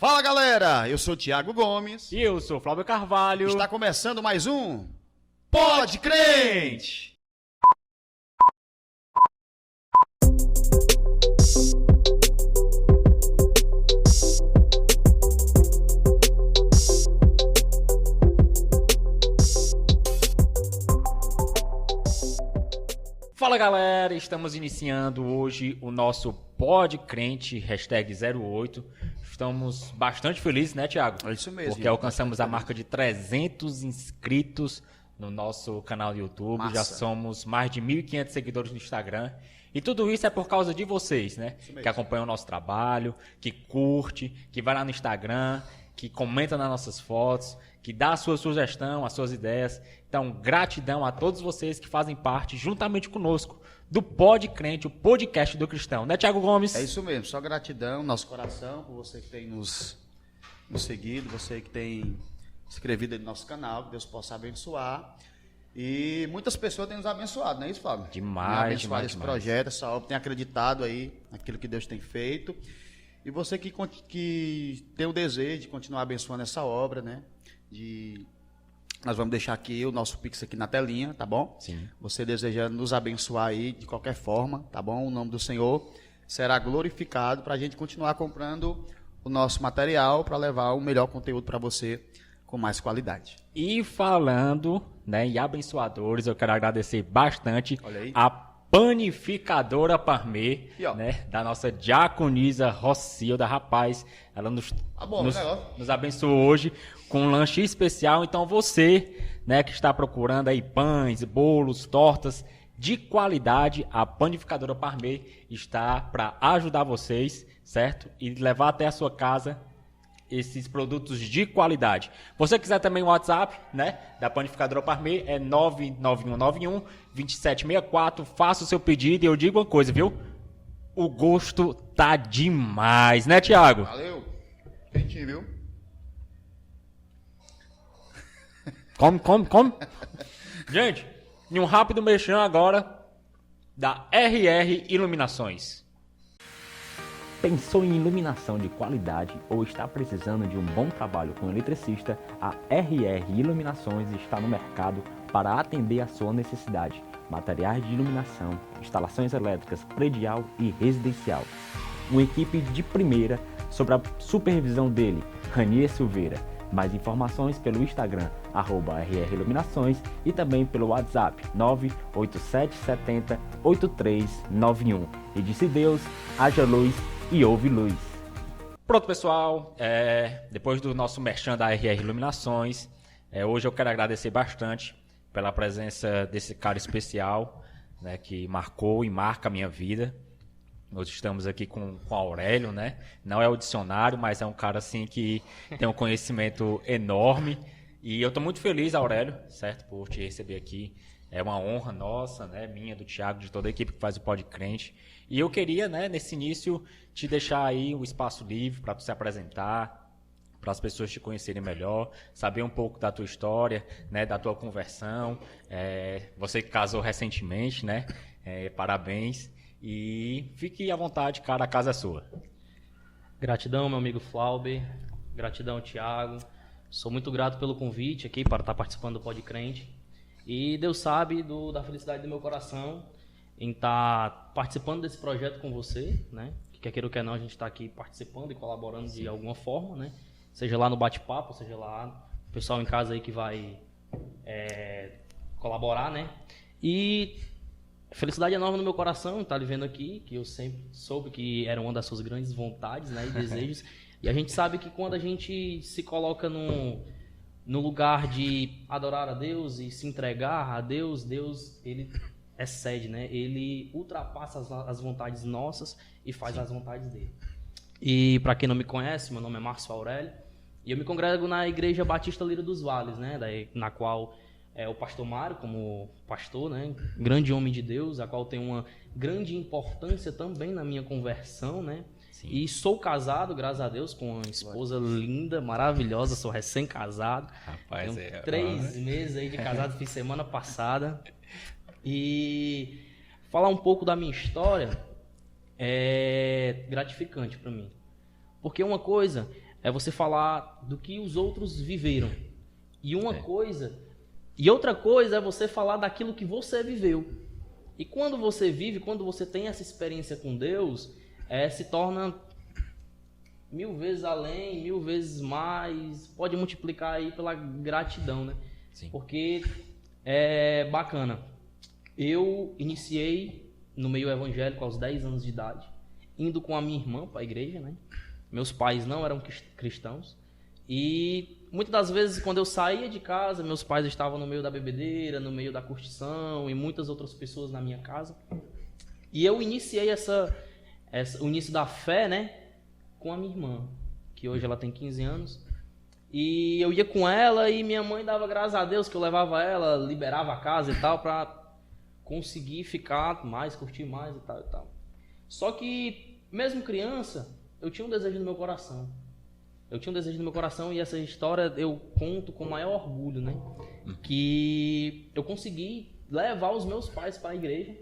Fala galera, eu sou o Thiago Gomes. E eu sou o Flávio Carvalho. Está começando mais um Pode Crente! Fala galera, estamos iniciando hoje o nosso Pode Crente, #08. Estamos bastante felizes, né, Thiago? É isso mesmo. Porque alcançamos a marca de 300 inscritos no nosso canal do YouTube. Massa. Já somos mais de 1.500 seguidores no Instagram. E tudo isso é por causa de vocês, né? Que acompanham o nosso trabalho, que curte, que vai lá no Instagram, que comenta nas nossas fotos, que dá a sua sugestão, as suas ideias. Então, gratidão a todos vocês que fazem parte, juntamente conosco, do Pode Crente, o podcast do cristão. Né, Thiago Gomes? É isso mesmo, só gratidão, nosso coração, por você que tem nos seguido, você que tem se inscrevido aí no nosso canal, que Deus possa abençoar. E muitas pessoas têm nos abençoado, não é isso, Fábio? Demais, Tem abençoado demais, esse demais. projeto, essa obra, tem acreditado aí naquilo que Deus tem feito. E você que tem o desejo de continuar abençoando essa obra, né? Nós vamos deixar aqui o nosso Pix aqui na telinha, tá bom? Sim. Você desejando nos abençoar aí de qualquer forma, tá bom? O nome do Senhor será glorificado para a gente continuar comprando o nosso material para levar o melhor conteúdo para você com mais qualidade. E falando, né, em abençoadores, eu quero agradecer bastante Olha aí. a panificadora Parmê, E, ó. né, da nossa diaconisa Rocilda, rapaz, ela Tá bom, nos, o negócio. nos abençoou hoje com um lanche especial. Então você, né, que está procurando aí pães, bolos, tortas de qualidade, a panificadora Parmê está para ajudar vocês, certo? E levar até a sua casa esses produtos de qualidade. Você quiser também o WhatsApp, né, da panificadora Parmê, é 99191-2764. Faça o seu pedido e eu digo uma coisa, viu? O gosto tá demais, né, Thiago? Valeu. Quentinho, viu? Come. Gente, em um rápido merchan agora da RR Iluminações. Pensou em iluminação de qualidade ou está precisando de um bom trabalho com eletricista? A RR Iluminações está no mercado para atender a sua necessidade. Materiais de iluminação, instalações elétricas predial e residencial. Uma equipe de primeira sob a supervisão dele, Ranier Silveira. Mais informações pelo Instagram, @RR Iluminações e também pelo WhatsApp 98770-8391. E disse Deus, haja luz e houve luz. Pronto, pessoal, depois do nosso merchan da RR Iluminações, hoje eu quero agradecer bastante pela presença desse cara especial, né, que marcou e marca a minha vida. Nós estamos aqui com o Aurélio, né? Não é o dicionário, mas é um cara assim que tem um conhecimento enorme. E eu estou muito feliz, Aurélio, certo, por te receber aqui. É uma honra nossa, né? Minha, do Thiago, de toda a equipe que faz o Pode Crente. E eu queria, né, nesse início, te deixar aí o espaço livre para tu se apresentar, para as pessoas te conhecerem melhor, saber um pouco da tua história, né, da tua conversão. Você que casou recentemente, né? Parabéns. E fique à vontade, cara, a casa é sua. Gratidão, meu amigo Flauber. Gratidão, Thiago. Sou muito grato pelo convite aqui para estar participando do Pode Crente. E Deus sabe da felicidade do meu coração em estar participando desse projeto com você, né? Que quer queira ou quer não, a gente está aqui participando e colaborando de alguma forma, né? Seja lá no bate-papo, seja lá o pessoal em casa aí que vai colaborar, né? E felicidade enorme no meu coração estar lhe vendo aqui, que eu sempre soube que era uma das suas grandes vontades, né, e desejos. E a gente sabe que quando a gente se coloca no lugar de adorar a Deus e se entregar a Deus, Deus, ele excede, né? Ele ultrapassa as vontades nossas e faz as vontades dele. E para quem não me conhece, meu nome é Márcio Aurélio e eu me congrego na Igreja Batista Lira dos Vales, né, na qual o pastor Mário, como pastor, né, grande homem de Deus, a qual tem uma grande importância também na minha conversão, né? Sim. E sou casado, graças a Deus, com uma esposa linda, maravilhosa, sou recém-casado. Rapaz, tenho 3 meses aí de casado, fiz semana passada. E falar um pouco da minha história é gratificante para mim. Porque uma coisa é você falar do que os outros viveram. E outra coisa é você falar daquilo que você viveu. E quando você vive, quando você tem essa experiência com Deus, se torna 1000 vezes além, 1000 vezes mais, pode multiplicar aí pela gratidão, né? Sim. Porque é bacana. Eu iniciei no meio evangélico aos 10 anos de idade, indo com a minha irmã para a igreja, né? Meus pais não eram cristãos. E muitas das vezes, quando eu saía de casa, meus pais estavam no meio da bebedeira, no meio da curtição e muitas outras pessoas na minha casa. E eu iniciei o início da fé, né? Com a minha irmã, que hoje ela tem 15 anos. E eu ia com ela e minha mãe dava graças a Deus que eu levava ela, liberava a casa e tal, pra conseguir ficar mais, curtir mais e tal e tal. Só que, mesmo criança, eu tinha um desejo no meu coração. E essa história eu conto com o maior orgulho, né? Que eu consegui levar os meus pais para a igreja.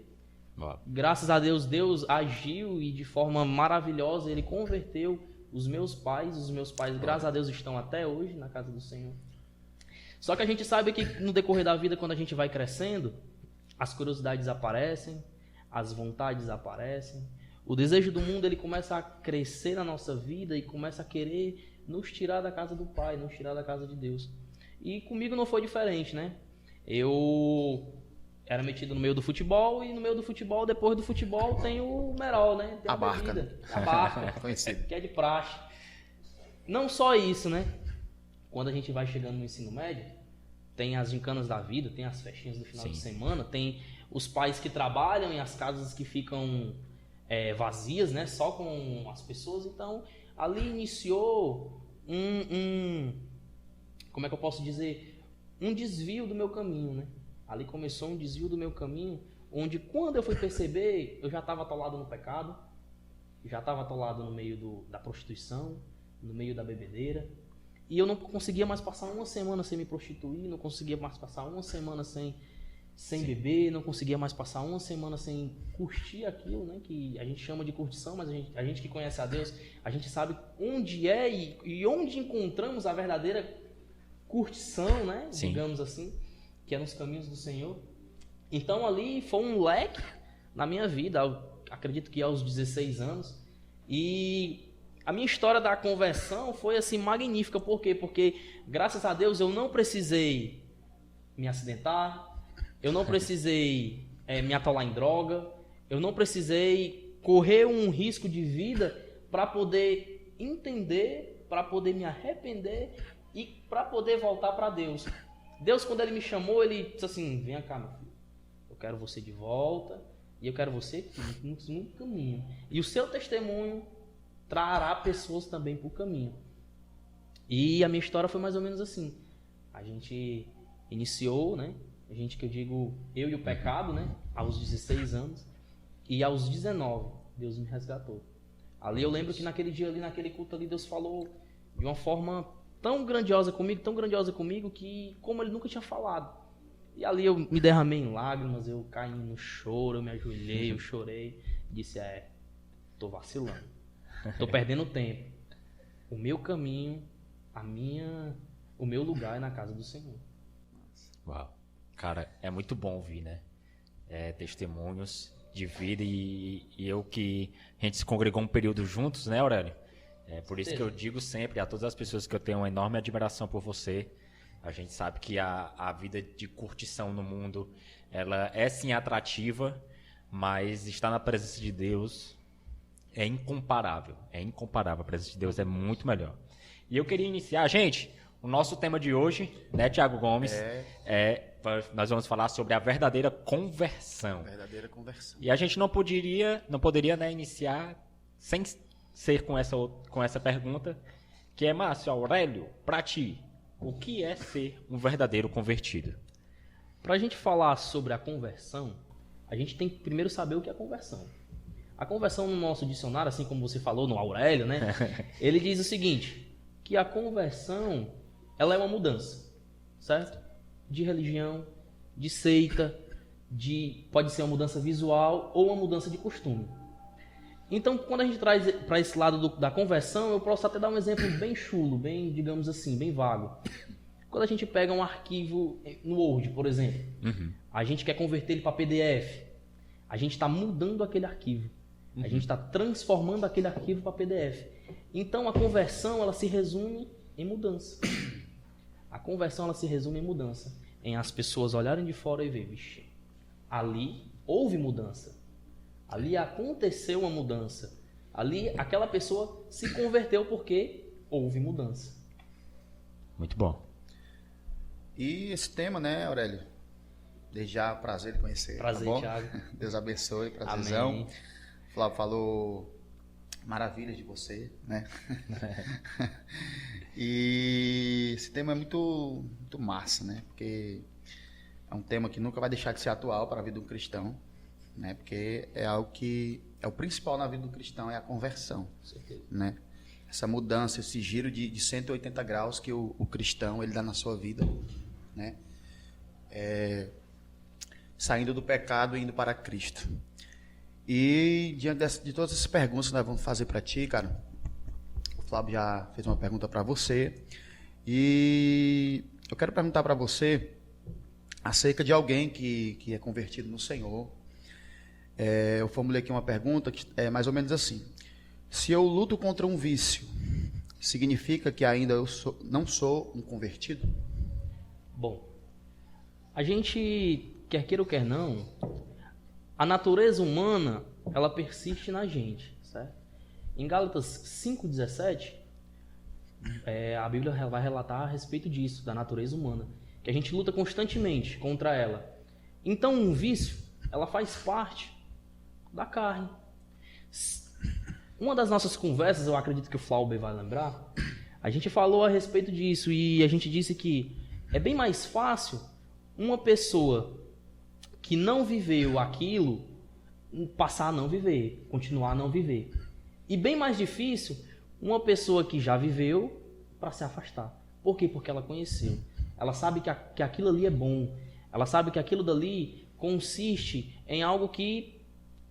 Graças a Deus, Deus agiu e de forma maravilhosa Ele converteu os meus pais. Os meus pais, graças a Deus, estão até hoje na casa do Senhor. Só que a gente sabe que no decorrer da vida, quando a gente vai crescendo, as curiosidades aparecem, as vontades aparecem. O desejo do mundo ele começa a crescer na nossa vida e começa a querer nos tirar da casa do Pai, nos tirar da casa de Deus. E comigo não foi diferente, né? Eu era metido no meio do futebol e no meio do futebol, depois do futebol, tem o Merol, né? Tem A barca. bebida, a barca, Conhecido. que é de praxe. Não só isso, né? Quando a gente vai chegando no ensino médio, tem as gincanas da vida, tem as festinhas do final de semana, tem os pais que trabalham e as casas que ficam vazias, né? Só com as pessoas. Então, ali iniciou como é que eu posso dizer? Um desvio do meu caminho, né? Ali começou um desvio do meu caminho, onde quando eu fui perceber, eu já estava atolado no pecado, já estava atolado no meio da prostituição, no meio da bebedeira, e eu não conseguia mais passar uma semana sem me prostituir, não conseguia mais passar uma semana sem beber, não conseguia mais passar uma semana sem curtir aquilo, né, que a gente chama de curtição, mas a gente que conhece a Deus, a gente sabe onde é e onde encontramos a verdadeira curtição, né, digamos assim, que é nos caminhos do Senhor. Então ali foi um leque na minha vida, acredito que aos 16 anos, e a minha história da conversão foi assim magnífica. Por quê? Porque graças a Deus eu não precisei me acidentar, eu não precisei me atolar em droga, eu não precisei correr um risco de vida para poder entender, para poder me arrepender e para poder voltar para Deus. Deus, quando Ele me chamou, Ele disse assim: vem cá, meu filho, eu quero você de volta e eu quero você no caminho. E o seu testemunho trará pessoas também para o caminho. E a minha história foi mais ou menos assim. A gente iniciou, né? A gente, que eu digo, eu e o pecado, né? Aos 16 anos. E aos 19, Deus me resgatou. Ali eu lembro que naquele dia ali, naquele culto ali, Deus falou de uma forma tão grandiosa comigo, que como Ele nunca tinha falado. E ali eu me derramei em lágrimas, eu caí no choro, eu me ajoelhei, eu chorei. Disse, tô vacilando. Tô perdendo tempo. O meu caminho, o meu lugar é na casa do Senhor. Uau. Cara, é muito bom ouvir, né? Testemunhos de vida e eu que a gente se congregou um período juntos, né, Aurélio? Por isso que eu digo sempre a todas as pessoas que eu tenho uma enorme admiração por você. A gente sabe que a vida de curtição no mundo, ela é sim atrativa, mas estar na presença de Deus é incomparável. É incomparável. A presença de Deus é muito melhor. E eu queria iniciar, gente, o nosso tema de hoje, né, Thiago Gomes, nós vamos falar sobre a verdadeira conversão. Verdadeira conversão. E a gente não poderia, né, iniciar sem ser com essa pergunta, que é, Márcio Aurélio, para ti, o que é ser um verdadeiro convertido? Para a gente falar sobre a conversão, a gente tem que primeiro saber o que é conversão. A conversão no nosso dicionário, assim como você falou no Aurélio, né? Ele diz o seguinte, que a conversão, ela é uma mudança, certo? De religião, de seita, pode ser uma mudança visual ou uma mudança de costume. Então, quando a gente traz para esse lado da conversão, eu posso até dar um exemplo bem chulo, bem, digamos assim, bem vago. Quando a gente pega um arquivo no Word, por exemplo, a gente quer converter ele para PDF, a gente está mudando aquele arquivo, a gente está transformando aquele arquivo para PDF. Então, a conversão, ela se resume em mudança. A conversão, ela se resume em mudança. Em as pessoas olharem de fora e ver, vixe, ali houve mudança. Ali aconteceu uma mudança. Ali aquela pessoa se converteu porque houve mudança. Muito bom. E esse tema, né, Aurélio? Desde já, prazer de conhecer. Prazer, tá bom? Thiago. Deus abençoe, prazerzão. Amém. O Flávio falou maravilhas de você, né? E esse tema é muito, muito massa, né? Porque é um tema que nunca vai deixar de ser atual para a vida de um cristão, né? Porque é algo que é o principal na vida do cristão, é a conversão, né? Essa mudança, esse giro de 180 graus que o cristão ele dá na sua vida, né? Saindo do pecado e indo para Cristo. E diante de todas essas perguntas que nós vamos fazer para ti, cara, o Flávio já fez uma pergunta para você e eu quero perguntar para você acerca de alguém que é convertido no Senhor. Eu formulei aqui uma pergunta que é mais ou menos assim: se eu luto contra um vício, significa que ainda não sou um convertido? Bom, a gente, quer queira ou quer não, a natureza humana, ela persiste na gente, certo? Em Gálatas 5,17, a Bíblia vai relatar a respeito disso, da natureza humana, que a gente luta constantemente contra ela. Então, um vício, ela faz parte da carne. Uma das nossas conversas, eu acredito que o Flauber vai lembrar, a gente falou a respeito disso e a gente disse que é bem mais fácil uma pessoa que não viveu aquilo passar a não viver, continuar a não viver. E bem mais difícil uma pessoa que já viveu para se afastar. Por quê? Porque ela conheceu. Ela sabe que aquilo ali é bom. Ela sabe que aquilo dali consiste em algo que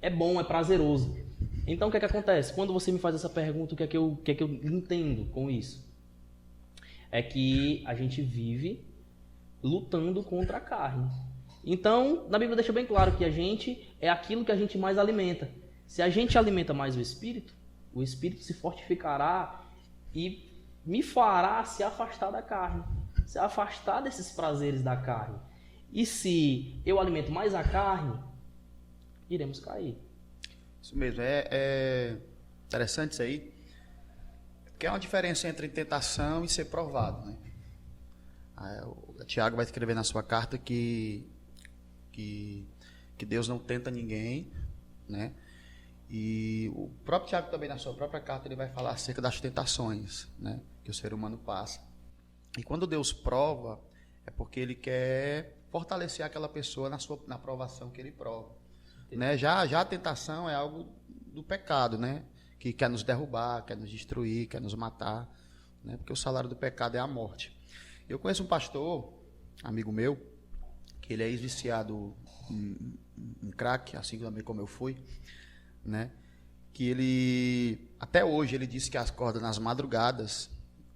é bom, é prazeroso. Então o que é que acontece? Quando você me faz essa pergunta, o que é que eu entendo com isso? É que a gente vive lutando contra a carne. Então, na Bíblia deixa bem claro que a gente é aquilo que a gente mais alimenta. Se a gente alimenta mais o Espírito se fortificará e me fará se afastar da carne, se afastar desses prazeres da carne. E se eu alimento mais a carne, iremos cair. Isso mesmo, é interessante isso aí, porque é uma diferença entre tentação e ser provado, né? O Tiago vai escrever na sua carta que Deus não tenta ninguém, né? E o próprio Tiago também, na sua própria carta, ele vai falar acerca das tentações, né, que o ser humano passa. E quando Deus prova, é porque ele quer fortalecer aquela pessoa na provação que ele prova, né? Já a tentação é algo do pecado, né, que quer nos derrubar, quer nos destruir, quer nos matar, né, porque o salário do pecado é a morte. Eu conheço um pastor, amigo meu, que ele é ex-viciado em crack, assim também como eu fui, né? Que ele, até hoje, ele disse que acorda nas madrugadas,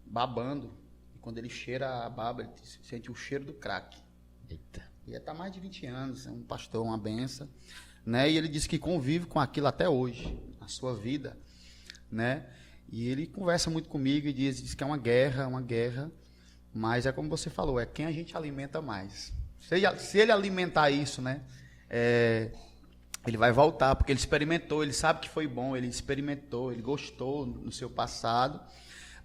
babando, e quando ele cheira a baba, ele sente o cheiro do crack. Eita. E está há mais de 20 anos, é um pastor, uma benção, né? E ele disse que convive com aquilo até hoje, na sua vida, né? E ele conversa muito comigo e diz que é uma guerra, mas é como você falou, é quem a gente alimenta mais. Se ele alimentar isso, né? Ele vai voltar, porque ele experimentou, ele sabe que foi bom, ele experimentou, ele gostou no seu passado.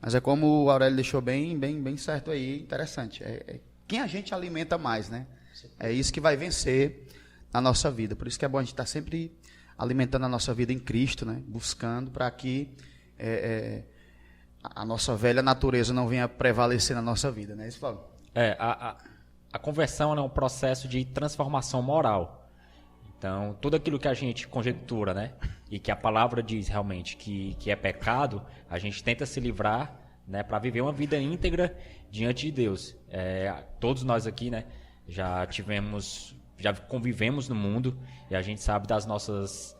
Mas é como o Aurélio deixou bem certo aí, interessante. É quem a gente alimenta mais, né? É isso que vai vencer na nossa vida. Por isso que é bom a gente estar sempre alimentando a nossa vida em Cristo, né? Buscando para que a nossa velha natureza não venha prevalecer na nossa vida, né? Isso, Flávio? A conversão é um processo de transformação moral. Então, tudo aquilo que a gente conjectura, né, e que a palavra diz realmente que é pecado, a gente tenta se livrar, né, para viver uma vida íntegra diante de Deus. Todos nós aqui, né, já convivemos no mundo e a gente sabe das nossas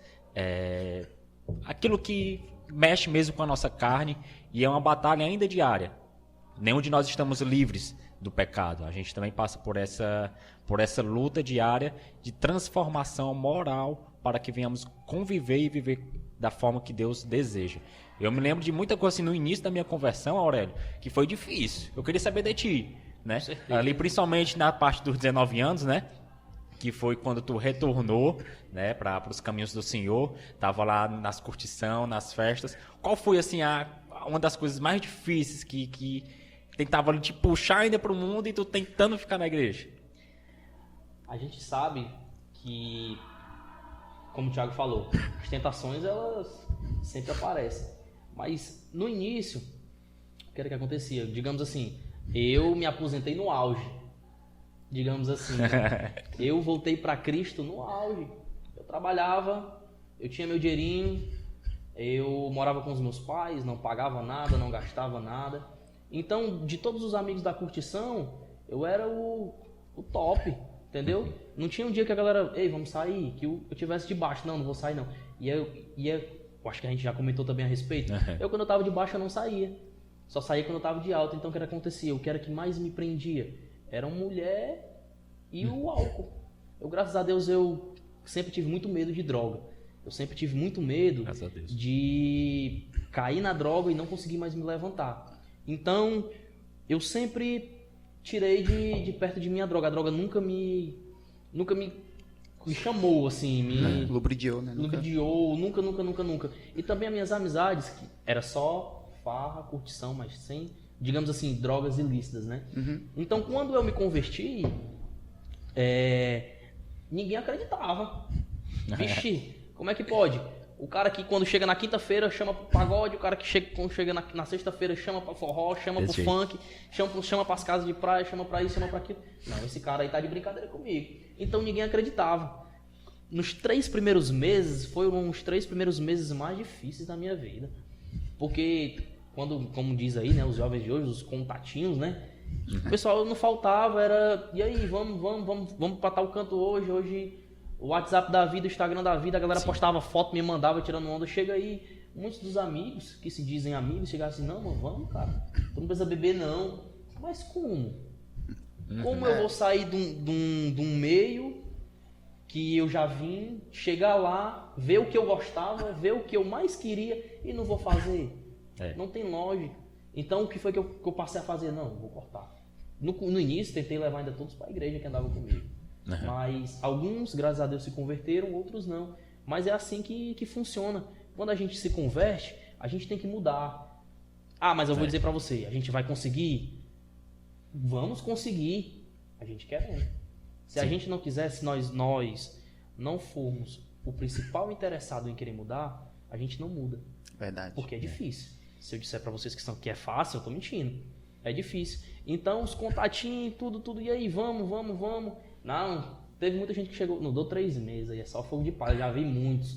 aquilo que mexe mesmo com a nossa carne e é uma batalha ainda diária. Nenhum de nós estamos livres do pecado. A gente também passa por essa luta diária de transformação moral para que venhamos conviver e viver da forma que Deus deseja. Eu me lembro de muita coisa assim no início da minha conversão, Aurélio, que foi difícil. Eu queria saber de ti, né? Ali principalmente na parte dos 19 anos, né? Que foi quando tu retornou, né, para os caminhos do Senhor, tava lá nas curtição, nas festas. Qual foi assim uma das coisas mais difíceis que tentava te puxar ainda para o mundo e tu tentando ficar na igreja? A gente sabe que, como o Thiago falou, as tentações elas sempre aparecem. Mas no início, o que era que acontecia? Digamos assim, eu me aposentei no auge. Digamos assim, eu voltei para Cristo no auge. Eu trabalhava, eu tinha meu dinheirinho, eu morava com os meus pais, não pagava nada, não gastava nada. Então, de todos os amigos da curtição, eu era o top, entendeu? Não tinha um dia que a galera, ei, vamos sair, que eu tivesse de baixo. Não vou sair não. E eu acho que a gente já comentou também a respeito. Eu, quando eu tava de baixo, eu não saía. Só saía quando eu tava de alta. Então, o que acontecia? O que era que mais me prendia? Era uma mulher e o álcool. Eu, graças a Deus, eu sempre tive muito medo de droga. Eu sempre tive muito medo de cair na droga e não conseguir mais me levantar. Então, eu sempre tirei de perto de mim a droga. A droga nunca me chamou, assim, me lubridiou, né? Lubridiou, nunca. E também as minhas amizades, que era só farra, curtição, mas sem, digamos assim, drogas ilícitas, né? Então, quando eu me converti, ninguém acreditava. Vixe, como é que pode? O cara que quando chega na quinta-feira chama pro pagode, o cara que quando chega na sexta-feira chama pra forró, chama pro funk, chama pras casas de praia, chama pra isso, chama pra aquilo. Não, esse cara aí tá de brincadeira comigo. Então ninguém acreditava. Nos 3 primeiros meses, foram os 3 primeiros meses mais difíceis da minha vida. Porque, como diz aí, né, os jovens de hoje, os contatinhos, né? O pessoal não faltava, e aí, vamos pra tal canto hoje... O WhatsApp da vida, o Instagram da vida, a galera postava foto, me mandava tirando onda. Chega aí, muitos dos amigos, que se dizem amigos, chegavam assim, não, mano, vamos, cara. Tu não precisa beber, não. Mas como? Como eu vou sair de um meio que eu já vim, chegar lá, ver o que eu gostava, ver o que eu mais queria e não vou fazer? Não tem lógica. Então, o que foi que eu passei a fazer? Não, vou cortar. No início, tentei levar ainda todos para a igreja que andavam comigo. Mas alguns, graças a Deus, se converteram, outros não. Mas é assim que funciona. Quando a gente se converte, a gente tem que mudar. Ah, mas eu vou dizer pra você, a gente vai conseguir? Vamos conseguir. A gente quer mesmo. Se a gente não quiser, se nós não formos o principal interessado em querer mudar, a gente não muda. Verdade. Porque é difícil. Se eu disser pra vocês que é fácil, eu tô mentindo. É difícil. Então, os contatinhos, tudo. E aí, vamos. Não, teve muita gente que chegou, não dou 3 meses, aí é só fogo de palha, já vi muitos.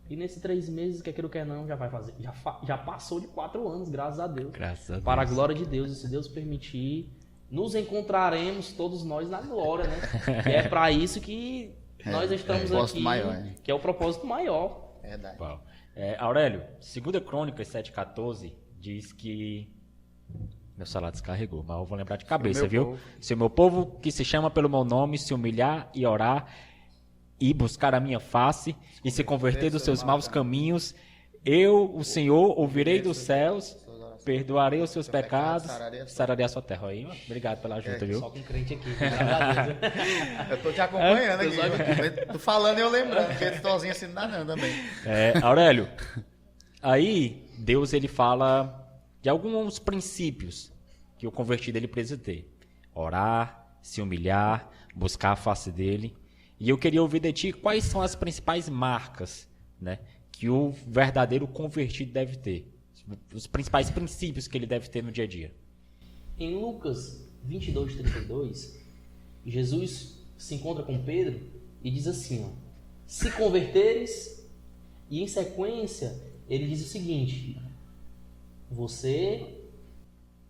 E nesses 3 meses, quer queira ou quer não, já vai fazer, já passou de 4 anos, graças a Deus. Graças a Deus. Para a glória de Deus, e se Deus permitir, nos encontraremos todos nós na glória, né? E é para isso que nós estamos aqui, maior, que é o propósito maior. Verdade. Aurélio, 2 Crônicas 7,14 diz que... Meu celular descarregou, mas eu vou lembrar de cabeça, viu? Se o meu povo que se chama pelo meu nome se humilhar e orar e buscar a minha face e se converter dos seus maus caminhos, eu, o Senhor, ouvirei dos céus, perdoarei os seus pecados, sararei a sua terra. Aí, obrigado pela ajuda, viu? Só com crente aqui. Eu tô te acompanhando aqui. Tô falando e eu lembrando, porque eu sozinho assim não dá não também. Aurélio, aí Deus ele fala... de alguns princípios que o convertido ele precisa ter. Orar, se humilhar, buscar a face dele. E eu queria ouvir de ti quais são as principais marcas, né, que o verdadeiro convertido deve ter. Os principais princípios que ele deve ter no dia a dia. Em Lucas 22:32, Jesus se encontra com Pedro e diz assim, ó, se converteres, e em sequência ele diz o seguinte... Você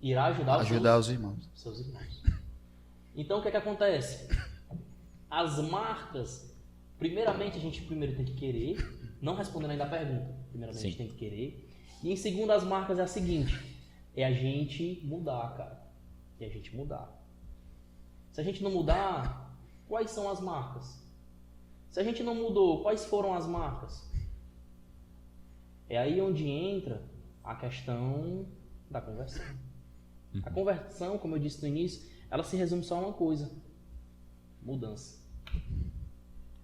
irá ajudar os irmãos. Seus irmãos. Então, o que é que acontece? As marcas, primeiramente, a gente primeiro tem que querer, não respondendo ainda a pergunta, Primeiramente, Sim. a gente tem que querer. E em segundo, as marcas é a seguinte: é a gente mudar, cara. É a gente mudar. Se a gente não mudar, quais são as marcas? Se a gente não mudou, quais foram as marcas? É aí onde entra a questão da conversão. A conversão, como eu disse no início, ela se resume só a uma coisa: mudança.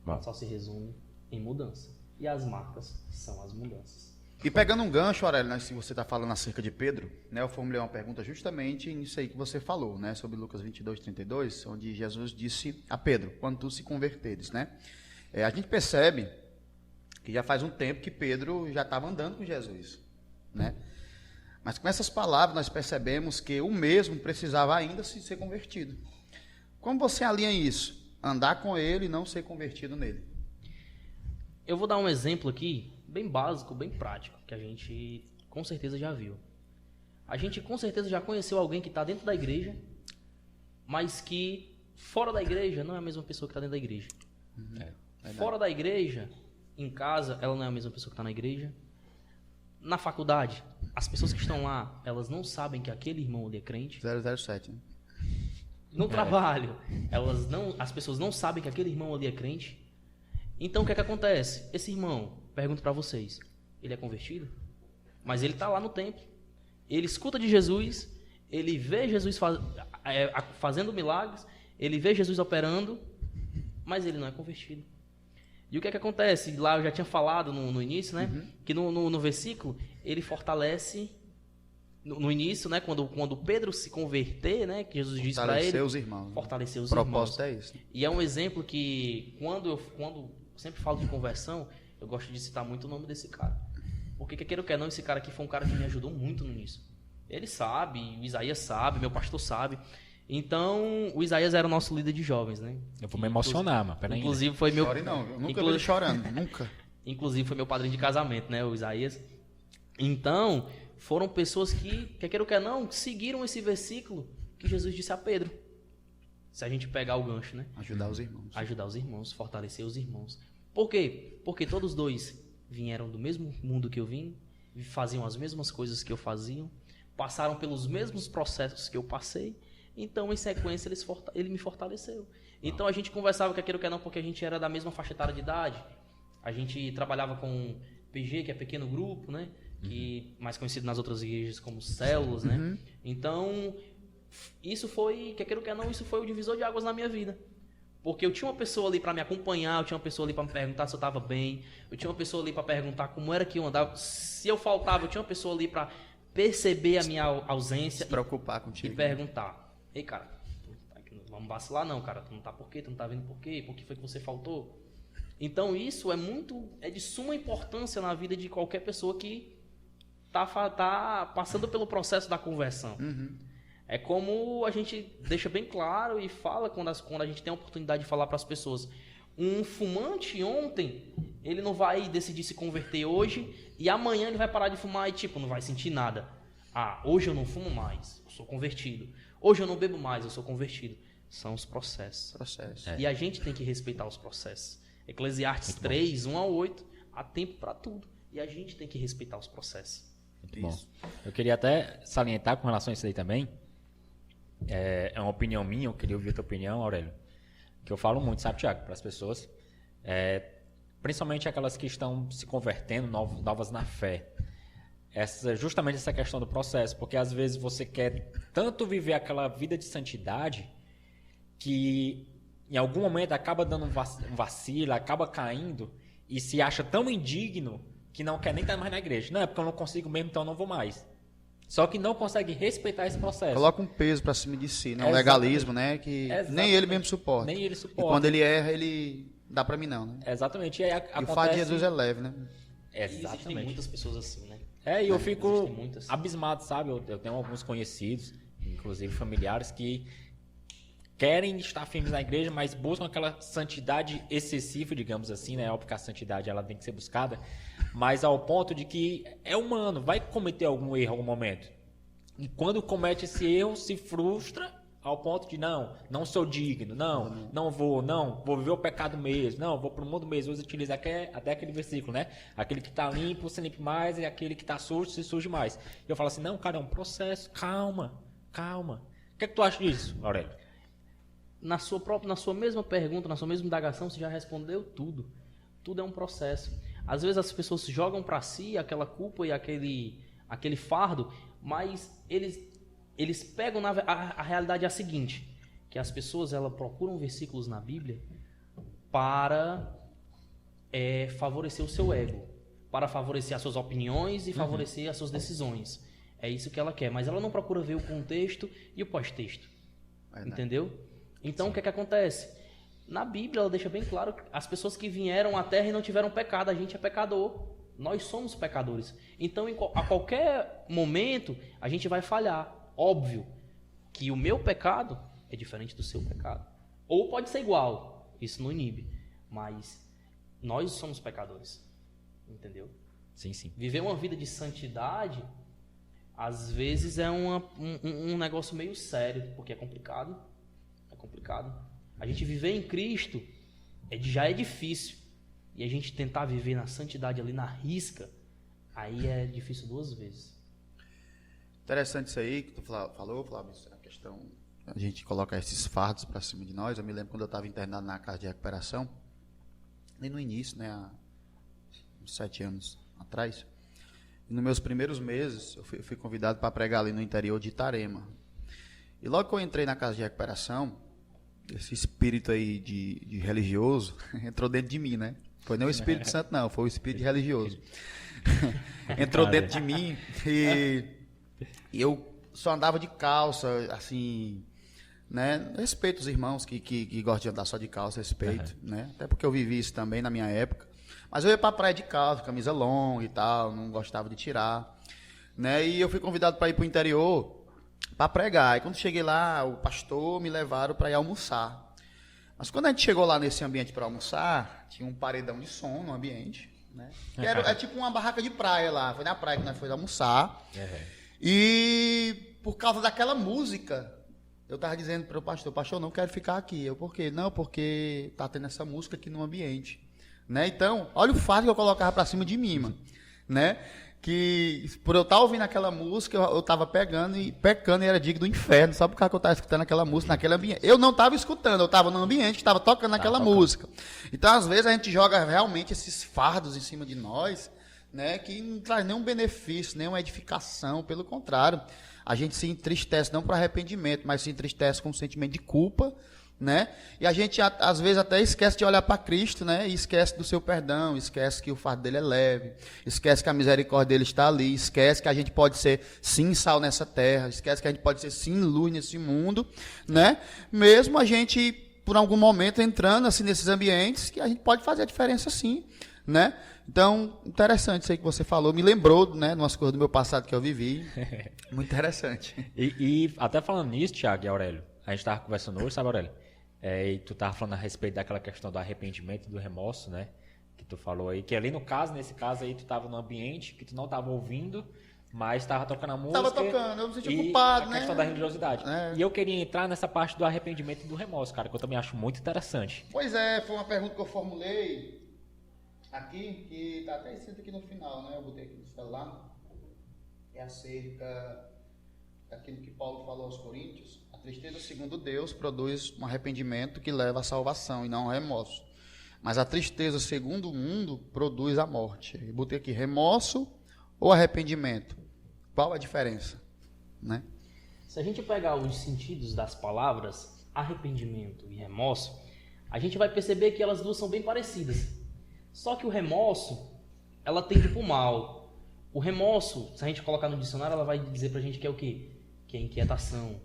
Ela só se resume em mudança. E as marcas são as mudanças. E pegando um gancho, Aurélio, né, se você está falando acerca de Pedro, né, eu formulei uma pergunta justamente nisso aí que você falou, né, sobre Lucas 22:32, onde Jesus disse a Pedro: quando tu se converteres, né? A gente percebe que já faz um tempo que Pedro já estava andando com Jesus, né? Mas com essas palavras nós percebemos que o mesmo precisava ainda se ser convertido. Como você alinha isso? Andar com ele e não ser convertido nele. Eu vou dar um exemplo aqui, bem básico, bem prático, que a gente com certeza já viu. A gente com certeza já conheceu alguém que está dentro da igreja, mas que fora da igreja não é a mesma pessoa que está dentro da igreja. Fora da igreja, em casa, ela não é a mesma pessoa que está na igreja. Na faculdade, as pessoas que estão lá, elas não sabem que aquele irmão ali é crente. 007, né? No trabalho, as pessoas não sabem que aquele irmão ali é crente. Então o que é que acontece? Esse irmão, pergunto para vocês, ele é convertido? Mas ele está lá no templo. Ele escuta de Jesus, ele vê Jesus fazendo milagres, ele vê Jesus operando, mas ele não é convertido. E o que é que acontece? Lá eu já tinha falado no início, né? Que no versículo, ele fortalece, no início, né? Quando Pedro se converter, né? Que Jesus disse para ele... Fortalecer os irmãos. Fortalecer os O irmãos. propósito é isso. E é um exemplo que, quando eu sempre falo de conversão, eu gosto de citar muito o nome desse cara. Porque, quer queira ou quer não, esse cara aqui foi um cara que me ajudou muito no início. Ele sabe, o Isaías sabe, meu pastor sabe. Então, o Isaías era o nosso líder de jovens, né? Eu vou me emocionar, mas peraí. Inclusive foi meu... Chore não, eu nunca vi ele chorando, nunca. Inclusive foi meu padrinho de casamento, né? O Isaías. Então, foram pessoas que, quer queira ou quer não, seguiram esse versículo que Jesus disse a Pedro. Se a gente pegar o gancho, né? Ajudar os irmãos. Ajudar os irmãos, fortalecer os irmãos. Por quê? Porque todos dois vieram do mesmo mundo que eu vim, faziam as mesmas coisas que eu fazia, passaram pelos mesmos processos que eu passei, então em sequência ele me fortaleceu. Então a gente conversava, quer queira ou quer não, porque a gente era da mesma faixa etária de idade, a gente trabalhava com PG, que é pequeno grupo, né? Que mais conhecido nas outras igrejas como células, né? Então isso foi, quer queira ou quer não, isso foi o divisor de águas na minha vida. Porque eu tinha uma pessoa ali para me acompanhar, eu tinha uma pessoa ali para me perguntar se eu estava bem, eu tinha uma pessoa ali para perguntar como era que eu andava, se eu faltava, eu tinha uma pessoa ali para perceber a minha ausência Se preocupar e contigo. perguntar: ei, cara, não vamos vacilar não, cara, tu não tá por quê? Tu não tá vindo por quê? Por que foi que você faltou? Então isso é de suma importância na vida de qualquer pessoa que tá passando pelo processo da conversão. É como a gente deixa bem claro e fala quando a gente tem a oportunidade de falar para as pessoas. Um fumante ontem, ele não vai decidir se converter hoje e amanhã ele vai parar de fumar e não vai sentir nada. Ah, hoje eu não fumo mais, eu sou convertido. Hoje eu não bebo mais, eu sou convertido. São os processos. E a gente tem que respeitar os processos. Eclesiastes 3, 1-8, há tempo para tudo. E a gente tem que respeitar os processos. Muito bom. Eu queria até salientar com relação a isso aí também. É uma opinião minha, eu queria ouvir a tua opinião, Aurélio. Que eu falo muito, sabe, Thiago, para as pessoas. Principalmente aquelas que estão se convertendo, novas na fé. Justamente essa questão do processo. Porque às vezes você quer tanto viver aquela vida de santidade que em algum momento acaba dando um vacilo, acaba caindo e se acha tão indigno que não quer nem estar mais na igreja. Não, é porque eu não consigo mesmo, então eu não vou mais. Só que não consegue respeitar esse processo. Coloca um peso pra cima de si, né? Um legalismo, né? Que nem ele mesmo suporta. Nem ele suporta. E quando ele erra, ele dá pra mim não, né? Exatamente. E aí E o fato de Jesus é leve, né? E existem Exatamente. muitas pessoas assim, né? E eu fico Existem muitas. abismado, sabe? Eu tenho alguns conhecidos, inclusive familiares, que querem estar firmes na igreja, mas buscam aquela santidade excessiva, digamos assim, né? Óbvio que a santidade ela tem que ser buscada, mas ao ponto de que é humano, vai cometer algum erro em algum momento. E quando comete esse erro, se frustra ao ponto de não sou digno, não vou viver o pecado mesmo, vou pro mundo mesmo. Você utiliza até aquele versículo, né? Aquele que tá limpo se limpe mais e aquele que tá sujo se suje mais. E eu falo assim, não, cara, é um processo, calma. O que é que tu acha disso, Aurélio? Na sua mesma pergunta, na sua mesma indagação, você já respondeu tudo. Tudo é um processo. Às vezes as pessoas jogam para si aquela culpa e aquele fardo, mas eles pegam a realidade é a seguinte, que as pessoas elas procuram versículos na Bíblia para favorecer o seu ego, para favorecer as suas opiniões e favorecer as suas decisões. É isso que ela quer, mas ela não procura ver o contexto e o pós-texto. Entendeu? Então, o que acontece? Na Bíblia, ela deixa bem claro que as pessoas que vieram à Terra e não tiveram pecado, a gente é pecador. Nós somos pecadores. Então, a qualquer momento, a gente vai falhar. Óbvio que o meu pecado é diferente do seu pecado. Ou pode ser igual, isso não inibe. Mas nós somos pecadores. Entendeu? Sim. Viver uma vida de santidade, às vezes, é um negócio meio sério, porque é complicado. A gente viver em Cristo já é difícil. E a gente tentar viver na santidade ali na risca, aí é difícil 2 vezes. Interessante isso aí que tu falou, Flávio, a questão, a gente coloca esses fardos para cima de nós. Eu me lembro quando eu estava internado na casa de recuperação, e no início, né, há uns 7 anos atrás, e nos meus primeiros meses, eu fui convidado para pregar ali no interior de Itarema. E logo que eu entrei na casa de recuperação, esse espírito aí de religioso entrou dentro de mim, né? Foi nem o Espírito Santo, não, foi o espírito religioso. Entrou dentro de mim e eu só andava de calça, assim, né? Respeito os irmãos que gostam de andar só de calça, respeito, né? Até porque eu vivi isso também na minha época. Mas eu ia pra praia de calça, camisa longa e tal, não gostava de tirar, né? E eu fui convidado para ir pro interior para pregar. E quando cheguei lá, o pastor me levaram para ir almoçar. Mas quando a gente chegou lá nesse ambiente para almoçar, tinha um paredão de som no ambiente, né? Que é tipo uma barraca de praia lá. Foi na praia que nós fomos almoçar. E por causa daquela música, eu estava dizendo para o pastor, eu não quero ficar aqui. Eu, por quê? Não, porque tá tendo essa música aqui no ambiente. Né? Então, olha o fato que eu colocava para cima de mim, mano. Né? Que por eu estar ouvindo aquela música, eu estava pecando e era digno do inferno. Sabe por que eu estava escutando aquela música naquele ambiente? Eu não estava escutando, eu estava no ambiente que estava tocando aquela música. Então, às vezes, a gente joga realmente esses fardos em cima de nós, né, que não traz nenhum benefício, nenhuma edificação, pelo contrário. A gente se entristece não para arrependimento, mas se entristece com um sentimento de culpa, né? E a gente às vezes até esquece de olhar para Cristo, né? E esquece do seu perdão, esquece que o fardo dele é leve, esquece que a misericórdia dele está ali, esquece que a gente pode ser sim sal nessa terra, esquece que a gente pode ser sim luz nesse mundo, né? Mesmo a gente por algum momento entrando assim nesses ambientes, que a gente pode fazer a diferença sim, né? Então, interessante isso aí que você falou, me lembrou, né, de umas coisas do meu passado que eu vivi. Muito interessante. E até falando nisso, Thiago e Aurélio, a gente estava conversando hoje, sabe, Aurélio? E tu tava falando a respeito daquela questão do arrependimento e do remorso, né? Que tu falou aí, que ali nesse caso aí, tu tava num ambiente que tu não tava ouvindo, mas tava tocando a música. Tava tocando, eu me sentia culpado, né? A questão da religiosidade. E eu queria entrar nessa parte do arrependimento e do remorso, cara, que eu também acho muito interessante. Pois é, foi uma pergunta que eu formulei aqui, que tá até escrito aqui no final, né? Eu botei aqui no celular. É acerca daquilo que Paulo falou aos Coríntios. A tristeza, segundo Deus, produz um arrependimento que leva à salvação e não ao remorso. Mas a tristeza, segundo o mundo, produz a morte. Eu botei aqui remorso ou arrependimento. Qual a diferença? Né? Se a gente pegar os sentidos das palavras arrependimento e remorso, a gente vai perceber que elas duas são bem parecidas. Só que o remorso, ela tende para o mal. O remorso, se a gente colocar no dicionário, ela vai dizer pra gente que é o quê? Que é inquietação,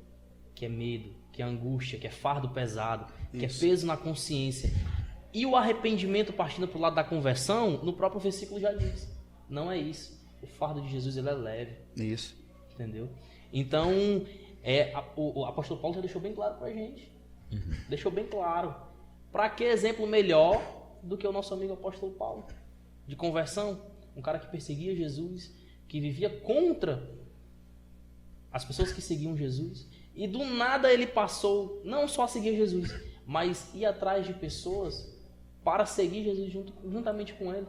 que é medo, que é angústia, que é fardo pesado, que é peso na consciência. E o arrependimento, partindo para o lado da conversão, no próprio versículo já diz. Não é isso. O fardo de Jesus, ele é leve. Isso. Entendeu? Então, o apóstolo Paulo já deixou bem claro pra gente. Deixou bem claro. Para que exemplo melhor do que o nosso amigo apóstolo Paulo? De conversão. Um cara que perseguia Jesus, que vivia contra as pessoas que seguiam Jesus, e do nada ele passou não só a seguir Jesus, mas ir atrás de pessoas para seguir Jesus juntamente com ele.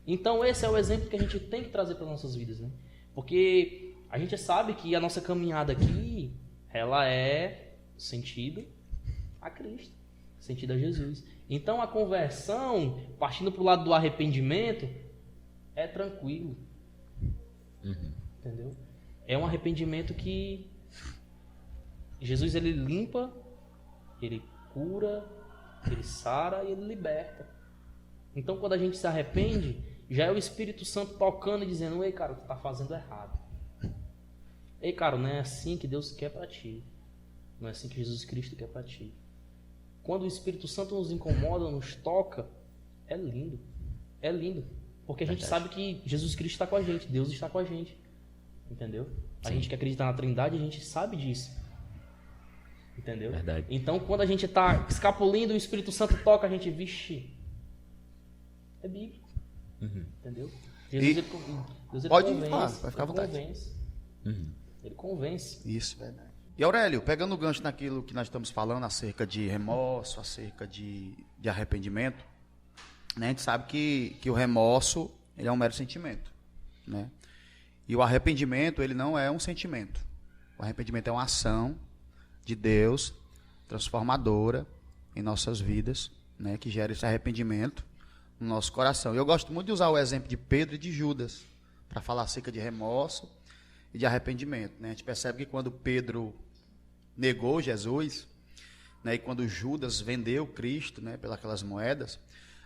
Então esse é o exemplo que a gente tem que trazer para nossas vidas, né? Porque a gente sabe que a nossa caminhada aqui, ela é sentido a Cristo, sentido a Jesus. Então a conversão, partindo para o lado do arrependimento, é tranquilo. Entendeu? É um arrependimento que Jesus, ele limpa, ele cura, ele sara e ele liberta. Então quando a gente se arrepende, já é o Espírito Santo tocando e dizendo: ei, cara, tu tá fazendo errado. Ei, cara, não é assim que Deus quer para ti. Não é assim que Jesus Cristo quer para ti. Quando o Espírito Santo nos incomoda, nos toca, é lindo. É lindo. Porque a gente sabe que Jesus Cristo está com a gente, Deus está com a gente. Entendeu? A gente que acredita na Trindade, a gente sabe disso. Entendeu? Verdade. Então, quando a gente está escapulindo, o Espírito Santo toca, a gente, vixe, é bíblico. Entendeu? Jesus, Deus, ele pode convence. falar, vai ficar à vontade. Convence. Ele convence. Isso, verdade. E Aurélio, pegando o gancho naquilo que nós estamos falando acerca de remorso, acerca de arrependimento, né? A gente sabe que o remorso, ele é um mero sentimento, né? E o arrependimento, ele não é um sentimento. O arrependimento é uma ação de Deus transformadora em nossas vidas, né? Que gera esse arrependimento no nosso coração. E eu gosto muito de usar o exemplo de Pedro e de Judas para falar acerca de remorso e de arrependimento, né? A gente percebe que quando Pedro negou Jesus, né, e quando Judas vendeu Cristo, né, pelas aquelas moedas,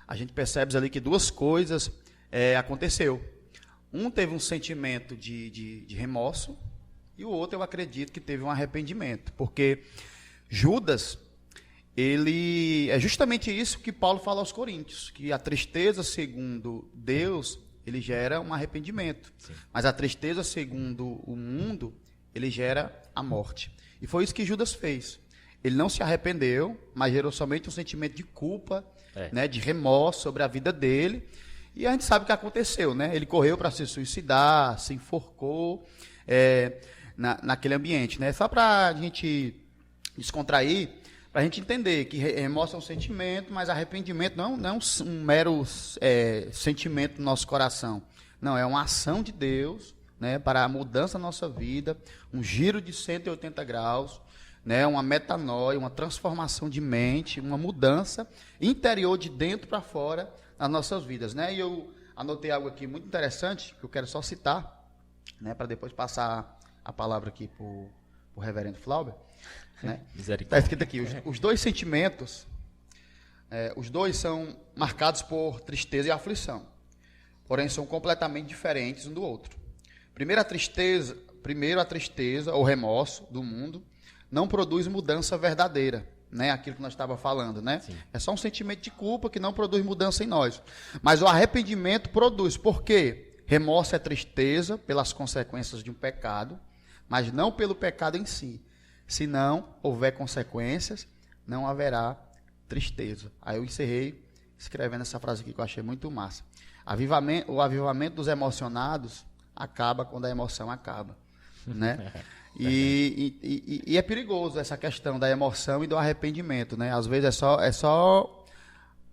a gente percebe ali que duas coisas aconteceu. Um teve um sentimento de remorso e o outro, eu acredito, que teve um arrependimento, porque Judas, ele é justamente isso que Paulo fala aos Coríntios, que a tristeza segundo Deus, ele gera um arrependimento. Sim. Mas a tristeza segundo o mundo, ele gera a morte. E foi isso que Judas fez. Ele não se arrependeu, mas gerou somente um sentimento de culpa, né, de remorso sobre a vida dele. E a gente sabe o que aconteceu, né? Ele correu para se suicidar, se enforcou naquele ambiente, né? Só para a gente descontrair, para a gente entender que remorso é um sentimento, mas arrependimento não é um mero sentimento no nosso coração. Não, é uma ação de Deus, né, para a mudança da nossa vida, um giro de 180 graus, né, uma metanoia, uma transformação de mente, uma mudança interior de dentro para fora nas nossas vidas, né? E eu anotei algo aqui muito interessante, que eu quero só citar, né, para depois passar a palavra aqui para o reverendo Flauber, né? Está escrito aqui, os dois sentimentos, os dois são marcados por tristeza e aflição, porém são completamente diferentes um do outro. Primeiro, a tristeza ou remorso do mundo não produz mudança verdadeira, né? Aquilo que nós estávamos falando, né? Sim. É só um sentimento de culpa que não produz mudança em nós. Mas o arrependimento produz. Por quê? Remorso é tristeza pelas consequências de um pecado, mas não pelo pecado em si. Se não houver consequências, não haverá tristeza. Aí eu encerrei escrevendo essa frase aqui que eu achei muito massa. O avivamento dos emocionados acaba quando a emoção acaba, né? E é perigoso essa questão da emoção e do arrependimento, né? Às vezes é só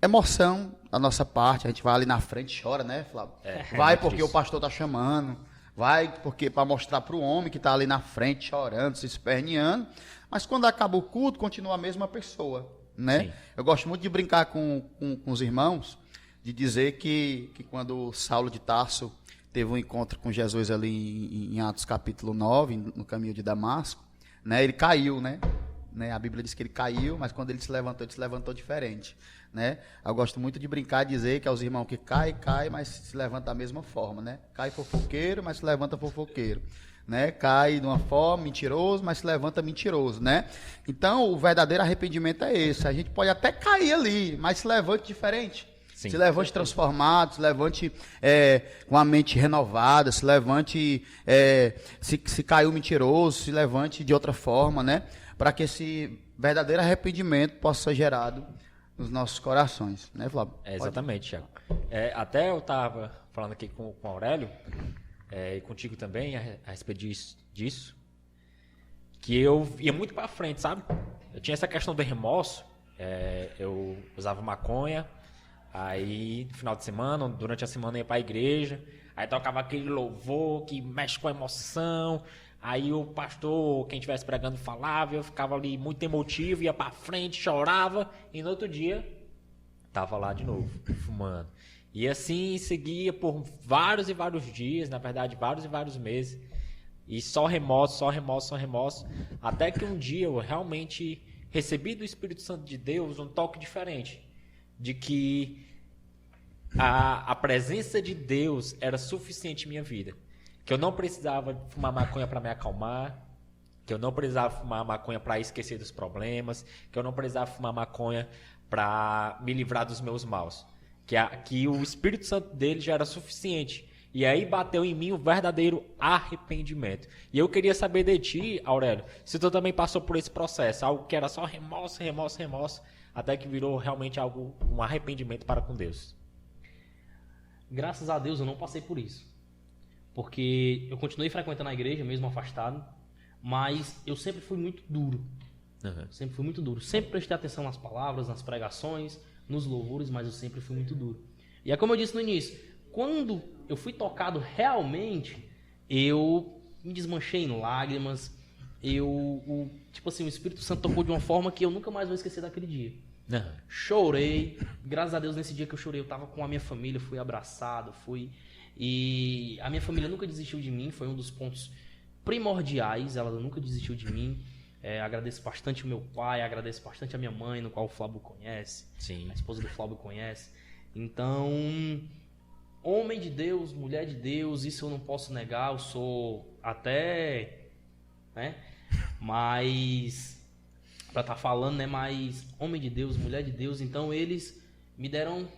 emoção da nossa parte, a gente vai ali na frente e chora, né, Flávio? Vai porque o pastor está chamando, vai porque para mostrar para o homem que está ali na frente chorando, se esperneando, mas quando acaba o culto, continua a mesma pessoa, né? Sim. Eu gosto muito de brincar com os irmãos, de dizer que quando Saulo de Tarso teve um encontro com Jesus ali em Atos capítulo 9, no caminho de Damasco, né? Ele caiu, né? A Bíblia diz que ele caiu, mas quando ele se levantou diferente, né? Eu gosto muito de brincar e dizer que é os irmãos que cai, mas se levanta da mesma forma, né? Cai fofoqueiro, mas se levanta fofoqueiro, né? Cai de uma forma mentiroso, mas se levanta mentiroso, né? Então, o verdadeiro arrependimento é esse. A gente pode até cair ali, mas se levante diferente. Sim. Se levante transformado, se levante com a mente renovada, se levante, se caiu mentiroso, se levante de outra forma, né? Para que esse verdadeiro arrependimento possa ser gerado nos nossos corações, né, Flávio? Exatamente, Thiago. Até eu estava falando aqui com o Aurélio, e contigo também, a respeito disso, que eu ia muito pra frente, sabe? Eu tinha essa questão do remorso, eu usava maconha, aí no final de semana, durante a semana eu ia pra igreja, aí tocava aquele louvor que mexe com a emoção, aí o pastor, quem estivesse pregando, falava, eu ficava ali muito emotivo, ia pra frente, chorava, e no outro dia, tava lá de novo, fumando. E assim seguia por vários e vários dias, na verdade, vários e vários meses, e só remorso, só remorso, só remorso, até que um dia eu realmente recebi do Espírito Santo de Deus um toque diferente, de que a presença de Deus era suficiente em minha vida. Que eu não precisava fumar maconha para me acalmar, que eu não precisava fumar maconha para esquecer dos problemas, que eu não precisava fumar maconha para me livrar dos meus maus. Que o Espírito Santo dele já era suficiente. E aí bateu em mim o verdadeiro arrependimento. E eu queria saber de ti, Aurélio, se tu também passou por esse processo, algo que era só remorso, remorso, remorso, até que virou realmente algo, um arrependimento para com Deus. Graças a Deus eu não passei por isso. Porque eu continuei frequentando a igreja, mesmo afastado, mas eu sempre fui muito duro. Sempre fui muito duro. Sempre prestei atenção nas palavras, nas pregações, nos louvores, mas eu sempre fui muito duro. E é como eu disse no início, quando eu fui tocado realmente, eu me desmanchei em lágrimas, tipo assim, o Espírito Santo tocou de uma forma que eu nunca mais vou esquecer daquele dia. Chorei, graças a Deus nesse dia que eu chorei, eu tava com a minha família, fui abraçado, e a minha família nunca desistiu de mim, foi um dos pontos primordiais, ela nunca desistiu de mim. Agradeço bastante o meu pai, agradeço bastante a minha mãe, no qual o Flávio conhece, Sim. a esposa do Flávio conhece. Então, homem de Deus, mulher de Deus, isso eu não posso negar, eu sou até, né, mas, pra estar falando, né, mas homem de Deus, mulher de Deus, então eles me deram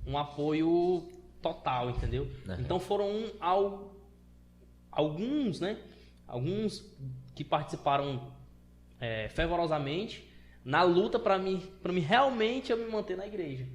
um apoio total, entendeu? Então foram alguns, né, alguns que participaram fervorosamente na luta para mim realmente eu me manter na igreja,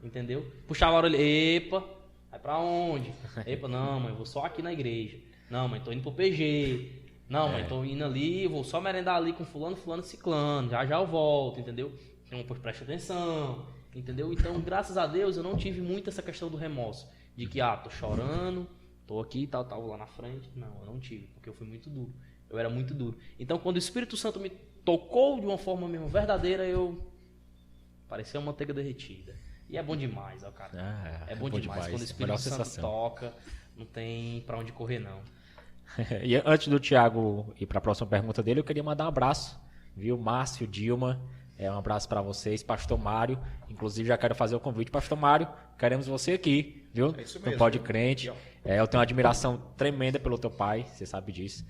entendeu? Puxava a orelha, epa, vai pra onde? Epa, não, mãe, eu vou só aqui na igreja. Não, mãe, tô indo pro PG. Não, mãe, tô indo ali, vou só merendar ali com fulano, ciclano, já eu volto, entendeu? Então, pois preste atenção, entendeu? Então, graças a Deus, eu não tive muito essa questão do remorso, de que, tô chorando, tô aqui e tal, lá na frente. Não, eu não tive, porque eu fui muito duro. Eu era muito duro. Então, quando o Espírito Santo me tocou de uma forma mesmo verdadeira, parecia uma manteiga derretida. E é bom demais, ó, cara. É bom demais. Quando o Espírito Santo toca, não tem pra onde correr, não. E antes do Thiago ir para a próxima pergunta dele, eu queria mandar um abraço, viu? Márcio, Dilma, um abraço para vocês, Pastor Mário. Inclusive, já quero fazer o convite, Pastor Mário, queremos você aqui, viu? É isso mesmo, no Pode Crente. Eu tenho uma admiração tremenda pelo teu pai, você sabe disso.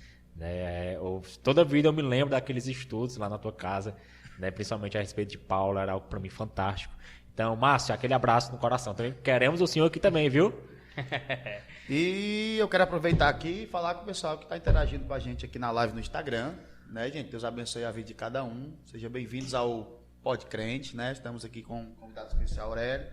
Toda vida eu me lembro daqueles estudos lá na tua casa, né? Principalmente a respeito de Paulo, era algo para mim fantástico. Então, Márcio, aquele abraço no coração. Também queremos o senhor aqui também, viu? E eu quero aproveitar aqui e falar com o pessoal que está interagindo com a gente aqui na live no Instagram, né, gente? Deus abençoe a vida de cada um. Sejam bem-vindos ao Pode Crente, né? Estamos aqui com o convidado especial Aurélio,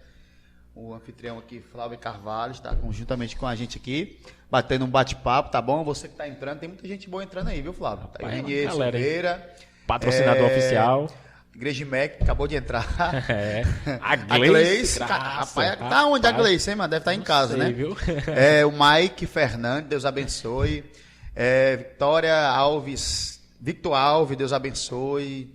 o anfitrião aqui, Flávio Carvalho, está juntamente com a gente aqui, batendo um bate-papo, tá bom? Você que está entrando, tem muita gente boa entrando aí, viu, Flávio? Tá aí o Renier Silveira, patrocinador oficial. Igreja MEC, acabou de entrar. A Gleice. Rapaz, tá onde a Gleice, hein, mano? Deve estar em casa, sei, né? Viu? O Mike Fernandes, Deus abençoe. Victor Alves, Deus abençoe.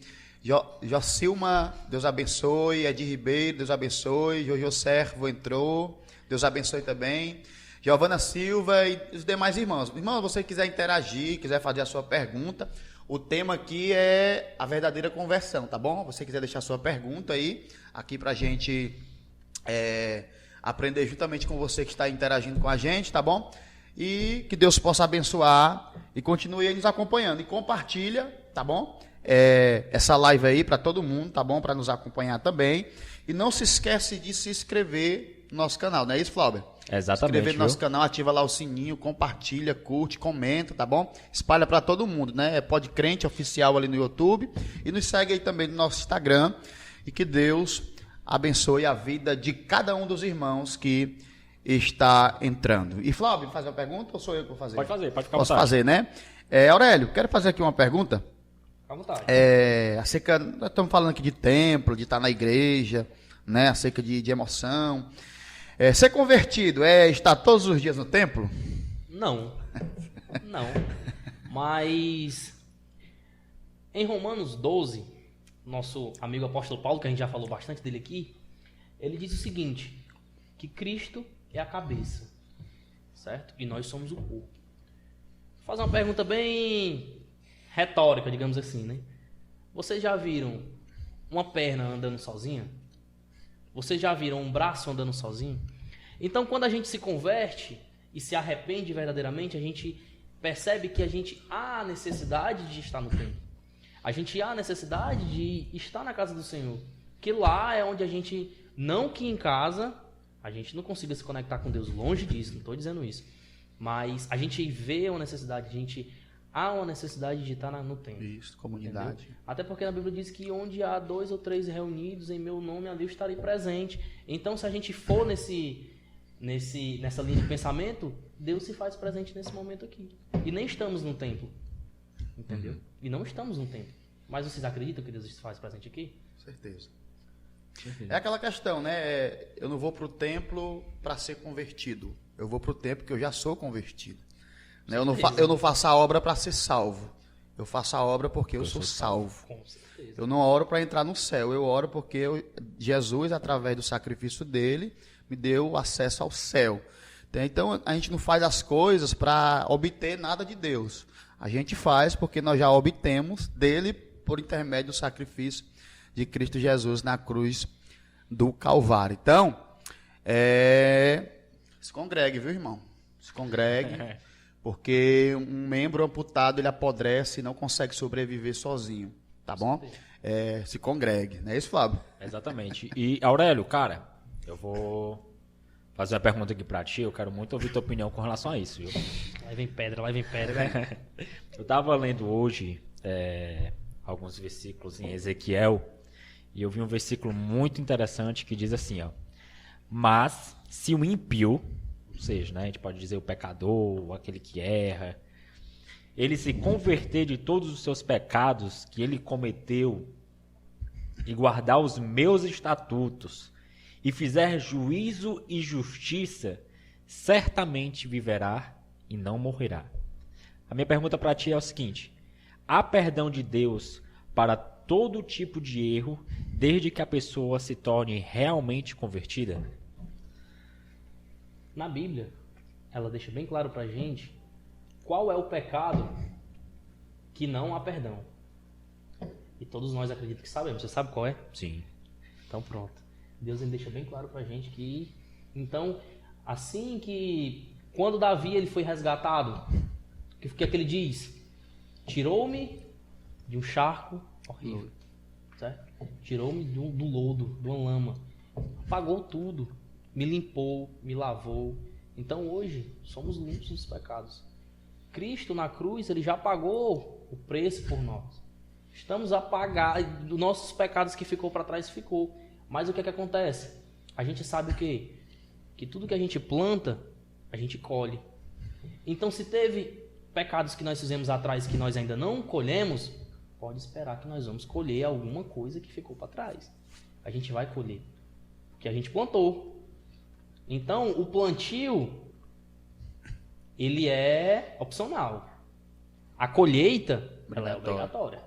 Jocilma, Deus abençoe. Edir Ribeiro, Deus abençoe. Jojo Servo entrou, Deus abençoe também. Giovana Silva e os demais irmãos. Irmão, se você quiser interagir, quiser fazer a sua pergunta, o tema aqui é a verdadeira conversão, tá bom? Se você quiser deixar sua pergunta aí, aqui pra gente aprender juntamente com você que está interagindo com a gente, tá bom? E que Deus possa abençoar e continue aí nos acompanhando. E compartilha, tá bom? Essa live aí para todo mundo, tá bom? Para nos acompanhar também. E não se esquece de se inscrever no nosso canal, não é isso, Flávio? Exatamente. Se inscrever no nosso canal, ativa lá o sininho, compartilha, curte, comenta, tá bom? Espalha para todo mundo, né? Pode Crente Oficial ali no YouTube. E nos segue aí também no nosso Instagram. E que Deus abençoe a vida de cada um dos irmãos que está entrando. E Flávio, faz uma pergunta ou sou eu que vou fazer? Pode fazer, pode ficar à Posso vontade. fazer, né? Aurélio, quero fazer aqui uma pergunta. Fica à vontade. Acerca, nós estamos falando aqui de templo, de estar na igreja, né? Acerca de emoção. Ser convertido é estar todos os dias no templo? Não. Não. Mas em Romanos 12, nosso amigo apóstolo Paulo, que a gente já falou bastante dele aqui, ele diz o seguinte, que Cristo é a cabeça, certo? E nós somos o corpo. Vou fazer uma pergunta bem retórica, digamos assim, né? Vocês já viram uma perna andando sozinha? Vocês já viram um braço andando sozinho? Então, quando a gente se converte e se arrepende verdadeiramente, a gente percebe que a gente há necessidade de estar no templo. A gente há necessidade de estar na casa do Senhor. Que lá é onde a gente, não que em casa, a gente não consiga se conectar com Deus, longe disso, não estou dizendo isso. Mas a gente vê uma necessidade, há uma necessidade de estar no templo. Isso, comunidade. Entendeu? Até porque na Bíblia diz que onde há 2 ou 3 reunidos em meu nome, ali eu estarei presente. Então, se a gente for nessa linha de pensamento, Deus se faz presente nesse momento aqui. E nem estamos no templo. Entendeu? E não estamos no templo. Mas vocês acreditam que Deus se faz presente aqui? Certeza. É aquela questão, né? Eu não vou para o templo para ser convertido. Eu vou para o templo porque eu já sou convertido. Né? Eu não faço a obra para ser salvo. Eu faço a obra porque eu sou salvo. Com certeza. Eu não oro para entrar no céu. Eu oro porque Jesus, através do sacrifício dele, me deu acesso ao céu. Então, a gente não faz as coisas para obter nada de Deus. A gente faz porque nós já obtemos dele por intermédio do sacrifício de Cristo Jesus na cruz do Calvário. Então, se congregue, viu, irmão? Se congregue, porque um membro amputado, ele apodrece e não consegue sobreviver sozinho, tá bom? Se congregue, não é isso, Fábio? Exatamente. E, Aurélio, cara, eu vou fazer uma pergunta aqui pra ti, eu quero muito ouvir tua opinião com relação a isso, viu? Lá vem pedra. Eu tava lendo hoje alguns versículos em Ezequiel, e eu vi um versículo muito interessante que diz assim, ó: mas se o ímpio, ou seja, né, a gente pode dizer o pecador, aquele que erra, ele se converter de todos os seus pecados que ele cometeu e guardar os meus estatutos e fizer juízo e justiça, certamente viverá e não morrerá. A minha pergunta para ti é o seguinte: há perdão de Deus para todo tipo de erro, desde que a pessoa se torne realmente convertida? Na Bíblia, ela deixa bem claro pra gente qual é o pecado que não há perdão. E todos nós acreditamos que sabemos. Você sabe qual é? Sim. Então pronto. Deus ele deixa bem claro pra gente que... Então, assim que... Quando Davi ele foi resgatado, o que é que ele diz? Tirou-me de um charco horrível. Certo? Tirou-me do lodo, de uma lama. Apagou tudo. Me limpou, me lavou. Então hoje somos limpos dos pecados. Cristo na cruz, ele já pagou o preço por nós. Estamos a pagar, dos nossos pecados que ficou para trás, ficou. Mas o que é que acontece? A gente sabe o quê? Que tudo que a gente planta, a gente colhe. Então se teve pecados que nós fizemos atrás que nós ainda não colhemos, pode esperar que nós vamos colher alguma coisa que ficou para trás. A gente vai colher. Porque a gente plantou. Então, o plantio, ele é opcional. A colheita, ela é obrigatória.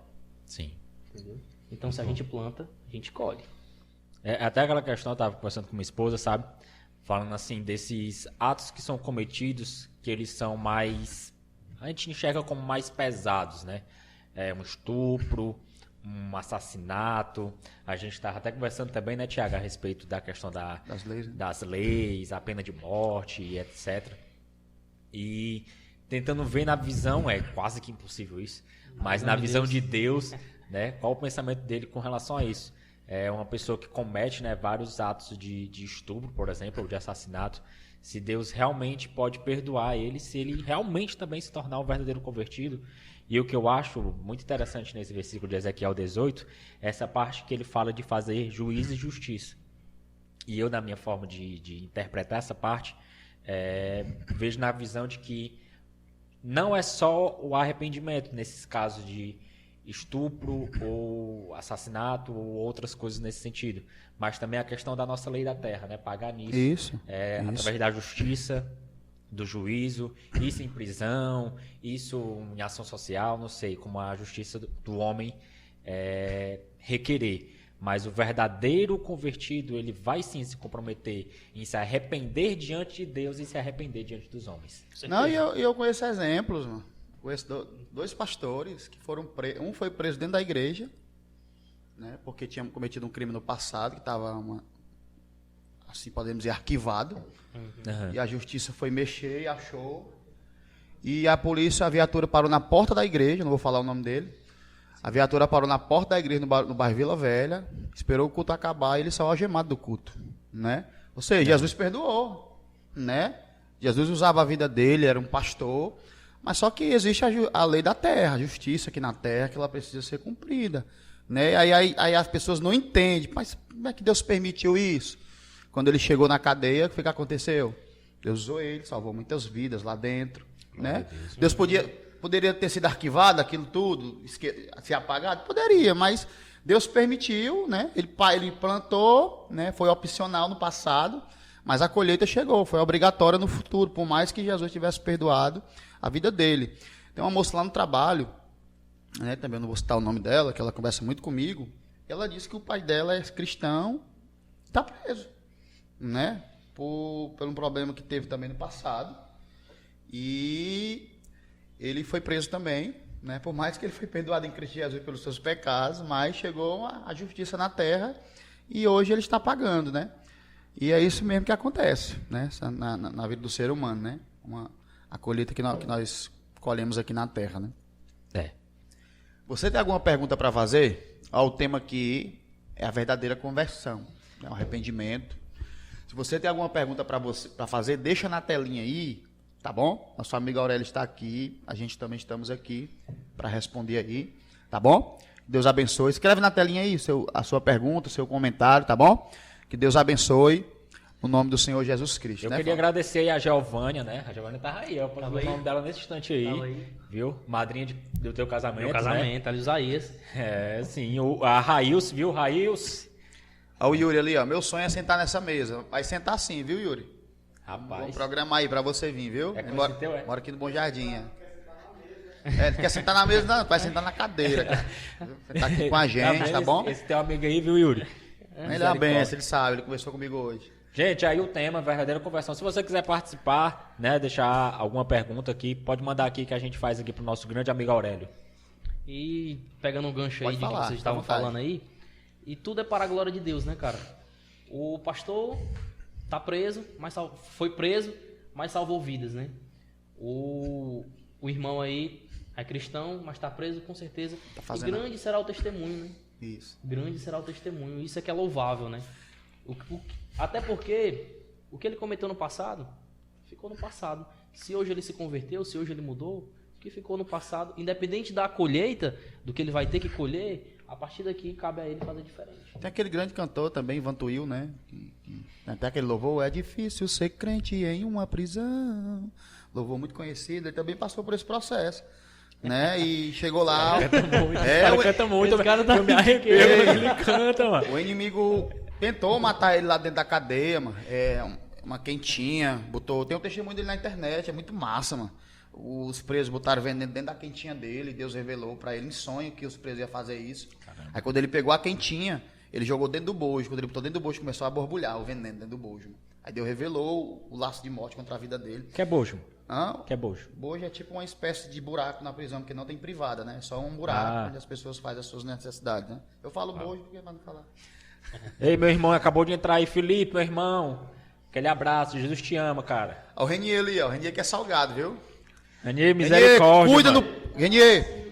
Sim. Entendeu? Então, se a gente planta, a gente colhe. Até aquela questão, eu estava conversando com minha esposa, sabe? Falando assim, desses atos que são cometidos, que eles são mais... A gente enxerga como mais pesados, né? Um estupro, um assassinato. A gente estava até conversando também, né, Tiago, a respeito da questão das leis, né? Das leis, a pena de morte e etc. E tentando ver na visão, é quase que impossível isso, mas na visão de Deus, né, qual o pensamento dele com relação a isso? É uma pessoa que comete, né, vários atos de estupro, por exemplo, ou de assassinato, se Deus realmente pode perdoar ele, se ele realmente também se tornar um verdadeiro convertido. E o que eu acho muito interessante nesse versículo de Ezequiel 18, é essa parte que ele fala de fazer juízo e justiça. E eu, na minha forma de interpretar essa parte, vejo na visão de que não é só o arrependimento nesses casos de estupro ou assassinato ou outras coisas nesse sentido. Mas também a questão da nossa lei da terra, né? Pagar nisso. Isso. Através da justiça, do juízo, isso em prisão, isso em ação social, não sei, como a justiça do homem requerer. Mas o verdadeiro convertido, ele vai sim se comprometer em se arrepender diante de Deus e se arrepender diante dos homens. Não, e eu conheço exemplos, mano. Conheço dois pastores que foram presos. Um foi preso dentro da igreja, né, porque tinha cometido um crime no passado, que estava, assim podemos dizer, arquivado. Uhum. E a justiça foi mexer e achou. E a polícia, a viatura parou na porta da igreja, não vou falar o nome dele. A viatura parou na porta da igreja no bairro Vila Velha, esperou o culto acabar e ele saiu algemado do culto, né? Ou seja, Jesus perdoou, né? Jesus usava a vida dele, era um pastor, mas só que existe a lei da terra, a justiça aqui na terra, que ela precisa ser cumprida, né? Aí as pessoas não entendem, mas como é que Deus permitiu isso? Quando ele chegou na cadeia, o que aconteceu? Deus usou ele, salvou muitas vidas lá dentro, né? Deus poderia ter sido arquivado aquilo tudo, ser apagado? Poderia, mas Deus permitiu, né? Ele plantou, né? Foi opcional no passado, mas a colheita chegou, foi obrigatória no futuro, por mais que Jesus tivesse perdoado a vida dele. Tem uma moça lá no trabalho, né? Também não vou citar o nome dela, que ela conversa muito comigo, ela disse que o pai dela é cristão, está preso, né? Por um problema que teve também no passado, e ele foi preso também, né? Por mais que ele foi perdoado em Cristo Jesus pelos seus pecados, mas chegou a justiça na terra e hoje ele está pagando, né? E é isso mesmo que acontece, né? Na vida do ser humano, né? A colheita que nós colhemos aqui na terra, né? Você tem alguma pergunta para fazer? O tema aqui é a verdadeira conversão, né? O arrependimento. Se você tem alguma pergunta para fazer, deixa na telinha aí. Tá bom? Nosso amigo Aurélio está aqui, a gente também estamos aqui para responder aí, tá bom? Deus abençoe. Escreve na telinha aí a sua pergunta, o seu comentário, tá bom? Que Deus abençoe o nome do Senhor Jesus Cristo. Eu né, queria Fábio? agradecer a Giovânia, né? A Giovânia tá aí, eu posso ver o nome dela nesse instante aí, viu? Madrinha do teu casamento, Meu casamento, né? ali Isaías. Sim, a Rails, viu? Rails. Olha o Yuri ali, ó. Meu sonho é sentar nessa mesa. Vai sentar sim, viu, Yuri? Rapaz. Vou programar aí pra você vir, viu? É com mora, esse teu, é? mora aqui no Bom Jardim. Ele quer sentar na mesa, não, vai sentar na cadeira. Cara. Sentar aqui com a gente, tá bom? Esse teu amigo aí, viu, Yuri? Ele é uma benção, ele sabe, ele conversou comigo hoje. Gente, aí o tema, verdadeira conversão. Se você quiser participar, né, deixar alguma pergunta aqui, pode mandar aqui que a gente faz aqui pro nosso grande amigo Aurélio. E pegando um gancho Pode aí falar, de que vocês estavam fica à vontade. falando aí, e tudo é para a glória de Deus, né, cara? O pastor tá preso, foi preso, mas salvou vidas, né? O irmão aí é cristão, mas está preso com certeza. Tá fazendo... E grande será o testemunho, né? Isso. Grande será o testemunho. Isso é que é louvável, né? Até porque o que ele cometeu no passado, ficou no passado. Se hoje ele se converteu, se hoje ele mudou, o que ficou no passado, independente da colheita, do que ele vai ter que colher, a partir daqui cabe a ele fazer diferente. Tem aquele grande cantor também, Vantuil, né? Até aquele louvor, é difícil ser crente em uma prisão. Louvor muito conhecido, ele também passou por esse processo, né? E chegou lá... Canta muito, eu me arrepio, ele canta, mano. O inimigo tentou matar ele lá dentro da cadeia, mano. Uma quentinha, tem um testemunho dele na internet, é muito massa, mano. Os presos botaram veneno dentro da quentinha dele, Deus revelou pra ele em sonho que os presos iam fazer isso. Caramba. Aí quando ele pegou a quentinha, ele jogou dentro do bojo. Quando ele botou dentro do bojo, começou a borbulhar o veneno dentro do bojo. Aí Deus revelou o laço de morte contra a vida dele. Que é bojo? Hã? Que é bojo? Bojo é tipo uma espécie de buraco na prisão, porque não tem privada, né? Só um buraco onde as pessoas fazem as suas necessidades, né? Eu falo bojo porque vai não falar. Ei, meu irmão, acabou de entrar aí, Felipe, meu irmão. Aquele abraço, Jesus te ama, cara. Olha o Renier ali, ó. O Renier que é salgado, viu? Renier, misericórdia. Cuida mano. no. Renier!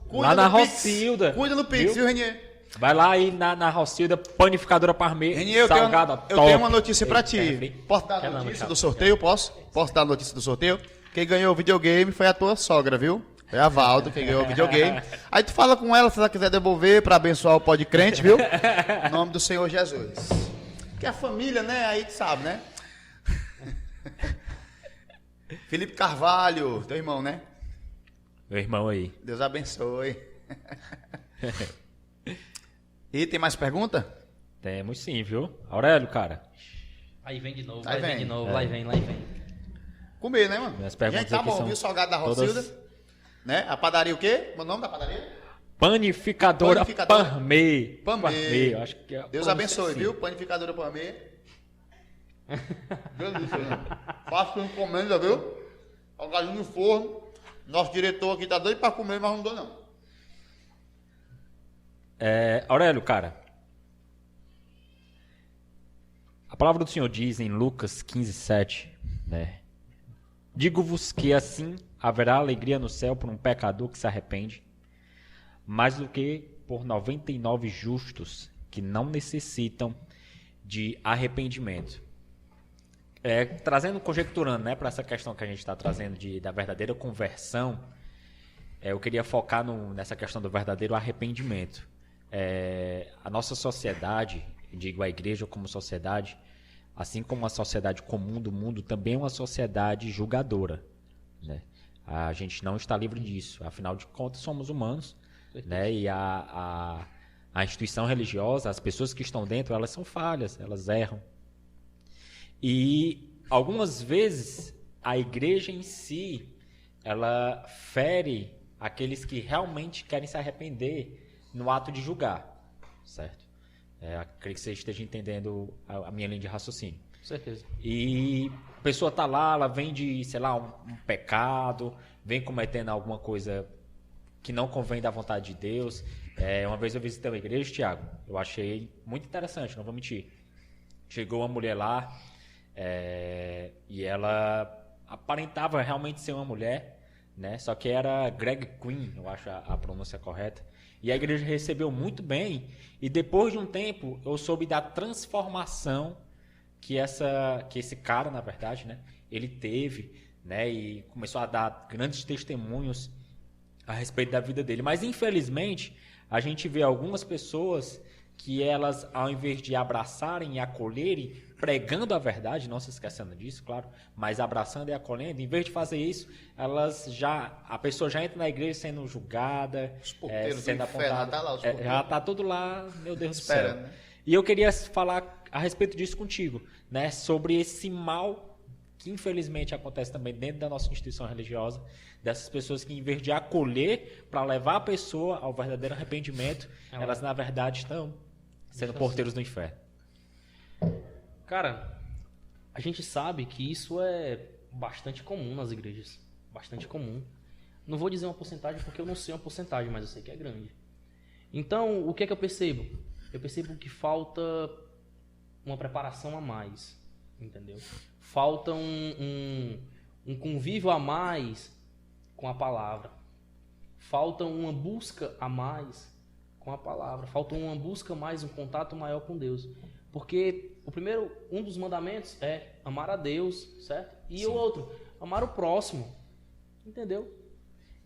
Lá na Rocilda. Cuida no Pix, viu, Renier? Vai lá aí na Rocilda, panificadora Parmeira. Renier, salgada, eu tenho uma notícia pra ti. Ei, Posso dar a notícia do sorteio? Posso? Posso dar a notícia do sorteio? Quem ganhou o videogame foi a tua sogra, viu? Foi a Valdo quem ganhou o videogame. Aí tu fala com ela se ela quiser devolver pra abençoar o pó de crente, viu? Em nome do Senhor Jesus. Que a família, né? Aí tu sabe, né? Felipe Carvalho, teu irmão, né? Meu irmão aí. Deus abençoe. E tem mais pergunta? Temos sim, viu? Aurélio, cara. Aí vem de novo, Aí aí vem vem. de novo, lá vem. Comer, né, mano? Minhas perguntas Gente, tá aqui bom, são viu? Salgado da todas- Rosilda. Né? A padaria o quê? O nome da padaria? Panificadora Panificadora Pamê. Pamê. Eu acho que é a Deus pronúncia abençoe, assim. viu? Panificadora Pamê. Delícia, né? Faço encomenda, viu? Salgadinho no forno. Nosso diretor aqui tá doido pra comer, mas não dou não. Aurélio, cara. A palavra do Senhor diz em Lucas 15:7, né? Digo-vos que assim haverá alegria no céu por um pecador que se arrepende, mais do que por 99 justos que não necessitam de arrependimento. Conjecturando, né, para essa questão que a gente está trazendo da verdadeira conversão, eu queria focar nessa questão do verdadeiro arrependimento. A nossa sociedade, digo a igreja como sociedade, assim como a sociedade comum do mundo, também é uma sociedade julgadora, né? A gente não está livre disso, afinal de contas somos humanos, né? E a instituição religiosa, as pessoas que estão dentro, elas são falhas, elas erram. E algumas vezes a igreja em si, ela fere aqueles que realmente querem se arrepender no ato de julgar, certo? Creio que você esteja entendendo a minha linha de raciocínio. Com certeza. E a pessoa tá lá, ela vem de, sei lá, um pecado, vem cometendo alguma coisa que não convém da vontade de Deus. Uma vez eu visitei uma igreja, Tiago, eu achei muito interessante, não vou mentir. Chegou uma mulher lá, e ela aparentava realmente ser uma mulher, né? Só que era Greg Queen, eu acho a pronúncia correta. E a igreja recebeu muito bem. E depois de um tempo, eu soube da transformação que esse cara, na verdade, né, ele teve, né, e começou a dar grandes testemunhos a respeito da vida dele. Mas, infelizmente, a gente vê algumas pessoas que elas, ao invés de abraçarem e acolherem, pregando a verdade, não se esquecendo disso, claro, mas abraçando e acolhendo, em vez de fazer isso, a pessoa já entra na igreja sendo julgada, Os porteiros sendo do inferno, apontada, tá lá, os porteiros. já está tudo lá, meu Deus Esperando, do céu. né? E eu queria falar a respeito disso contigo, né, sobre esse mal que infelizmente acontece também dentro da nossa instituição religiosa, dessas pessoas que, em vez de acolher para levar a pessoa ao verdadeiro arrependimento, elas na verdade estão sendo porteiros do inferno. Cara, a gente sabe que isso é bastante comum nas igrejas. Bastante comum. Não vou dizer uma porcentagem porque eu não sei uma porcentagem, mas eu sei que é grande. Então, o que é que eu percebo? Eu percebo que falta uma preparação a mais, entendeu? Falta um convívio a mais com a palavra. Falta uma busca a mais com a palavra. Falta uma busca a mais, um contato maior com Deus. Porque um dos mandamentos é amar a Deus, certo? E Sim. o outro, amar o próximo. Entendeu?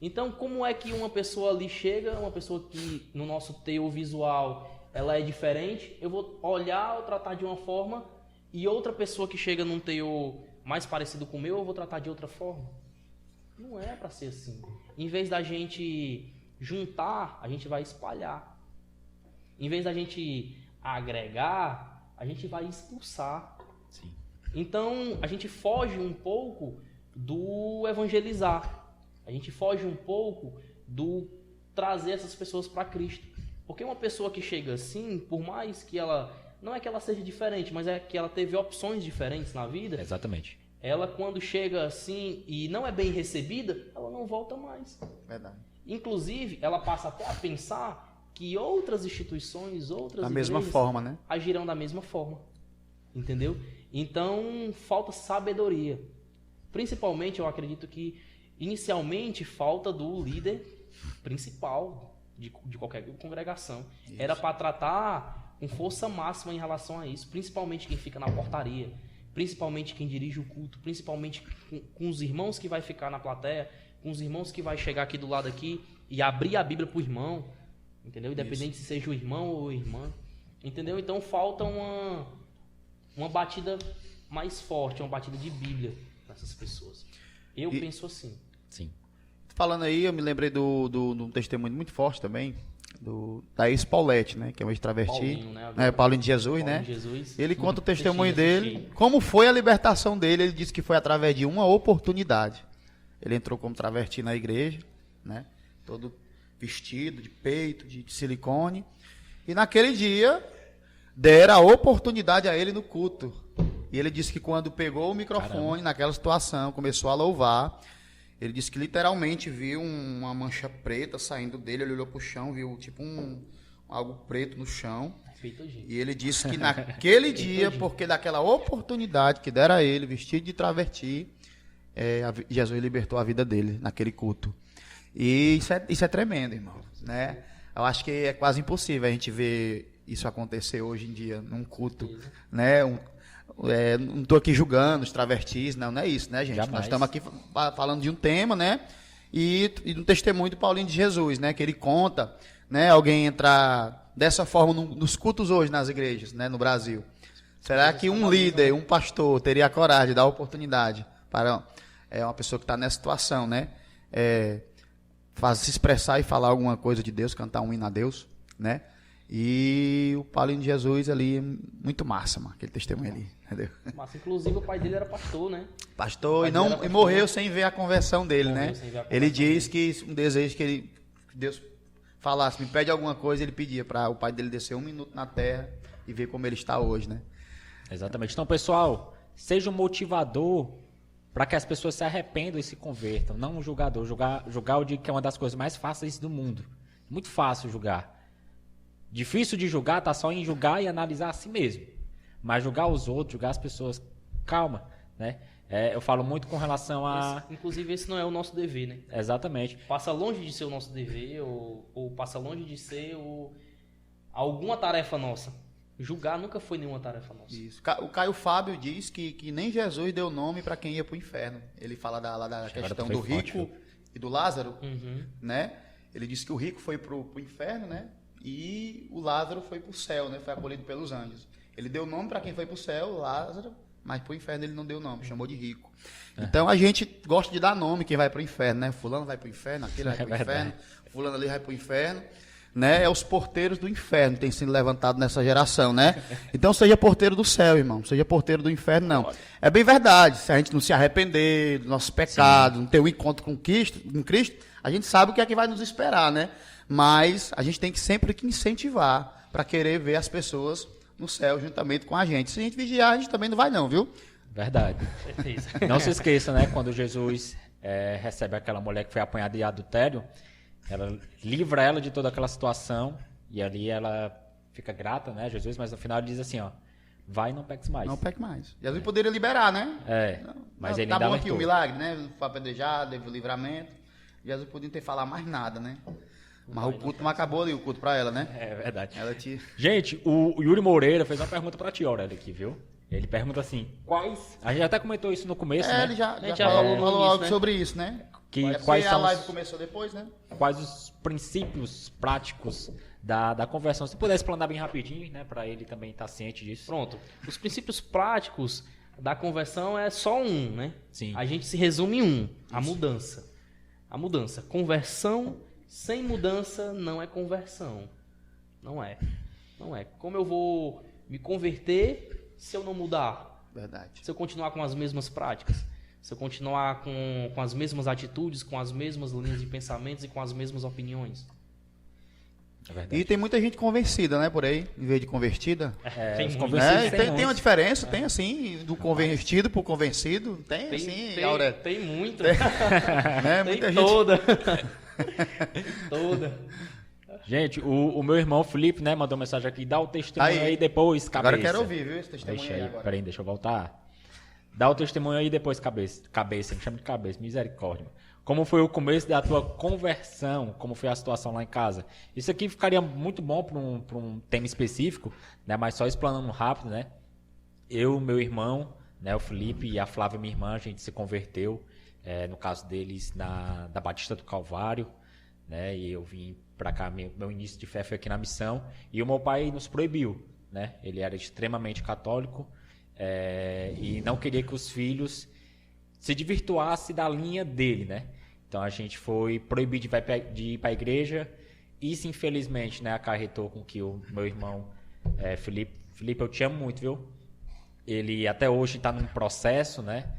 Então, como é que uma pessoa ali chega, uma pessoa que no nosso teor visual ela é diferente, eu vou olhar ou tratar de uma forma, e outra pessoa que chega num teor mais parecido com o meu, eu vou tratar de outra forma? Não é para ser assim. Em vez da gente juntar, a gente vai espalhar. Em vez da gente agregar, a gente vai expulsar. Sim. Então, a gente foge um pouco do evangelizar. A gente foge um pouco do trazer essas pessoas para Cristo. Porque uma pessoa que chega assim, por mais que ela... Não é que ela seja diferente, mas é que ela teve opções diferentes na vida. Exatamente. Ela, quando chega assim e não é bem recebida, ela não volta mais. Verdade. Inclusive, ela passa até a pensar que outras instituições, outras Da mesma igrejas forma, né? agirão da mesma forma. Entendeu? Então, falta sabedoria. Principalmente, eu acredito que, inicialmente, falta do líder principal de qualquer congregação. Isso. Era para tratar com força máxima em relação a isso. Principalmente quem fica na portaria. Principalmente quem dirige o culto. Principalmente com os irmãos que vai ficar na plateia. Com os irmãos que vai chegar aqui do lado aqui e abrir a Bíblia para o irmão. Entendeu? Independente se seja o irmão ou a irmã. Entendeu? Então falta uma batida mais forte, uma batida de Bíblia nessas pessoas. Eu penso assim. Sim. falando aí, eu me lembrei de um testemunho muito forte também, da ex-Paulette, né? Que é uma ex-travesti. Paulinho, né? Paulinho de Jesus, Paulinho né? de Jesus. Ele conta o testemunho Assisti. dele. Como foi a libertação dele? Ele disse que foi através de uma oportunidade. Ele entrou como travesti na igreja, né? Todo vestido de peito, de silicone. E naquele dia, deram a oportunidade a ele no culto. E ele disse que quando pegou o microfone, naquela situação, começou a louvar, ele disse que literalmente viu uma mancha preta saindo dele, ele olhou pro chão, viu tipo algo preto no chão. Feito gente. E ele disse que naquele dia, porque daquela oportunidade que deram a ele, vestido de travesti, Jesus libertou a vida dele naquele culto. E isso é tremendo, irmão, né? Eu acho que é quase impossível a gente ver isso acontecer hoje em dia, num culto, né? Não estou aqui julgando os travestis, não é isso, né, gente? Jamais. Nós estamos aqui falando de um tema, né? E um testemunho do Paulinho de Jesus, né? Que ele conta, né? Alguém entrar dessa forma nos cultos hoje nas igrejas, né? No Brasil. Será que um líder, um pastor, teria a coragem de dar oportunidade para uma pessoa que está nessa situação, né? Se expressar e falar alguma coisa de Deus, cantar um hino a Deus, né? E o Paulinho de Jesus ali, muito massa, mano, aquele testemunho ali, entendeu? Mas, inclusive, o pai dele era pastor, né? Pastor, Mas era e pastor. morreu sem ver a conversão dele, Morreu né? sem ver a Ele conversão diz que um desejo que Deus falasse, me pede alguma coisa, ele pedia para o pai dele descer 1 minuto na terra e ver como ele está hoje, né? Exatamente. Então, pessoal, seja um motivador para que as pessoas se arrependam e se convertam. Não um julgador. Julgar eu digo que é uma das coisas mais fáceis do mundo. Muito fácil julgar. Difícil de julgar, tá só em julgar e analisar a si mesmo. Mas julgar os outros, julgar as pessoas, calma, né? Eu falo muito com relação a... Inclusive, esse não é o nosso dever, né? Exatamente. Passa longe de ser o nosso dever ou passa longe de ser alguma tarefa nossa. Julgar nunca foi nenhuma tarefa nossa. Isso. O Caio Fábio diz que nem Jesus deu nome para quem ia para o inferno. Ele fala da questão do rico e do Lázaro, né? Ele disse que o rico foi para o inferno, né? E o Lázaro foi para o céu, né? Foi acolhido pelos anjos. Ele deu nome para quem foi para o céu, Lázaro, mas para o inferno ele não deu nome, chamou de rico. Então a gente gosta de dar nome quem vai para o inferno, né? Fulano vai para o inferno, aquele vai para o inferno, fulano ali vai para o inferno, né? É os porteiros do inferno que tem sido levantado nessa geração, né? Então seja porteiro do céu, irmão, seja porteiro do inferno, não. É bem verdade, se a gente não se arrepender dos nossos pecados, não ter um encontro com Cristo, a gente sabe o que é que vai nos esperar, né? Mas a gente tem que sempre incentivar para querer ver as pessoas no céu juntamente com a gente. Se a gente vigiar, a gente também não vai não, viu? Verdade. Certeza. Não se esqueça, né? Quando Jesus recebe aquela mulher que foi apanhada de adultério, ela livra ela de toda aquela situação e ali ela fica grata, né, Jesus? Mas no final ele diz assim, ó, vai e não peques mais. Não peque mais. Jesus poderia liberar, né? Mas ele tá ainda bom aqui alertou. o milagre, né? Foi apedrejado, teve o livramento. Jesus podia ter falado mais nada, né? Mas o culto não acabou ali, o culto para ela, né? É verdade. Ela te... Gente, o Yuri Moreira fez uma pergunta pra ti, Aurélio, aqui, viu? Ele pergunta assim, quais... A gente até comentou isso no começo, né? ele já A gente falou, falou no algo início, né? sobre isso, né? Quais a são live os, começou depois, né? quais os princípios práticos da conversão? Se puder explanar bem rapidinho, né? Pra ele também estar ciente disso. Pronto. Os princípios práticos da conversão é só um, né? Sim. A gente se resume em um, a mudança. A mudança. Conversão sem mudança não é conversão. Não é. Não é. Como eu vou me converter se eu não mudar? Verdade. Se eu continuar com as mesmas práticas? Se eu continuar com as mesmas atitudes, com as mesmas linhas de pensamentos e com as mesmas opiniões? É verdade. E tem muita gente convencida, né, por aí, em vez de convertida. Tem os muito. convencidos Né? tem Tem uma muitos. diferença, tem assim, do convertido pro convencido. Tem assim, Aurélio. Tem muito. Né? Tem Muita gente. toda. Toda. Gente, o meu irmão Felipe, né, mandou mensagem aqui, dá o testemunho aí depois, cabeça. Agora eu quero ouvir, viu, esse testemunho Deixa aí aí, agora. peraí, deixa eu voltar. Dá o testemunho aí depois, cabeça, me chama de cabeça, misericórdia. Como foi o começo da tua conversão, como foi a situação lá em casa. Isso aqui ficaria muito bom para um tema específico, né, mas só explanando rápido, né. Eu, meu irmão, né, o Felipe e a Flávia, minha irmã, a gente se converteu, no caso deles, da Batista do Calvário, né, e eu vim para cá, meu início de fé foi aqui na missão, e o meu pai nos proibiu, né, ele era extremamente católico, e não queria que os filhos se desvirtuassem da linha dele, né, Então a gente foi proibido de ir para a igreja. Isso, infelizmente, né, acarretou com que o meu irmão Felipe, eu te amo muito, viu? Ele até hoje está num processo, né?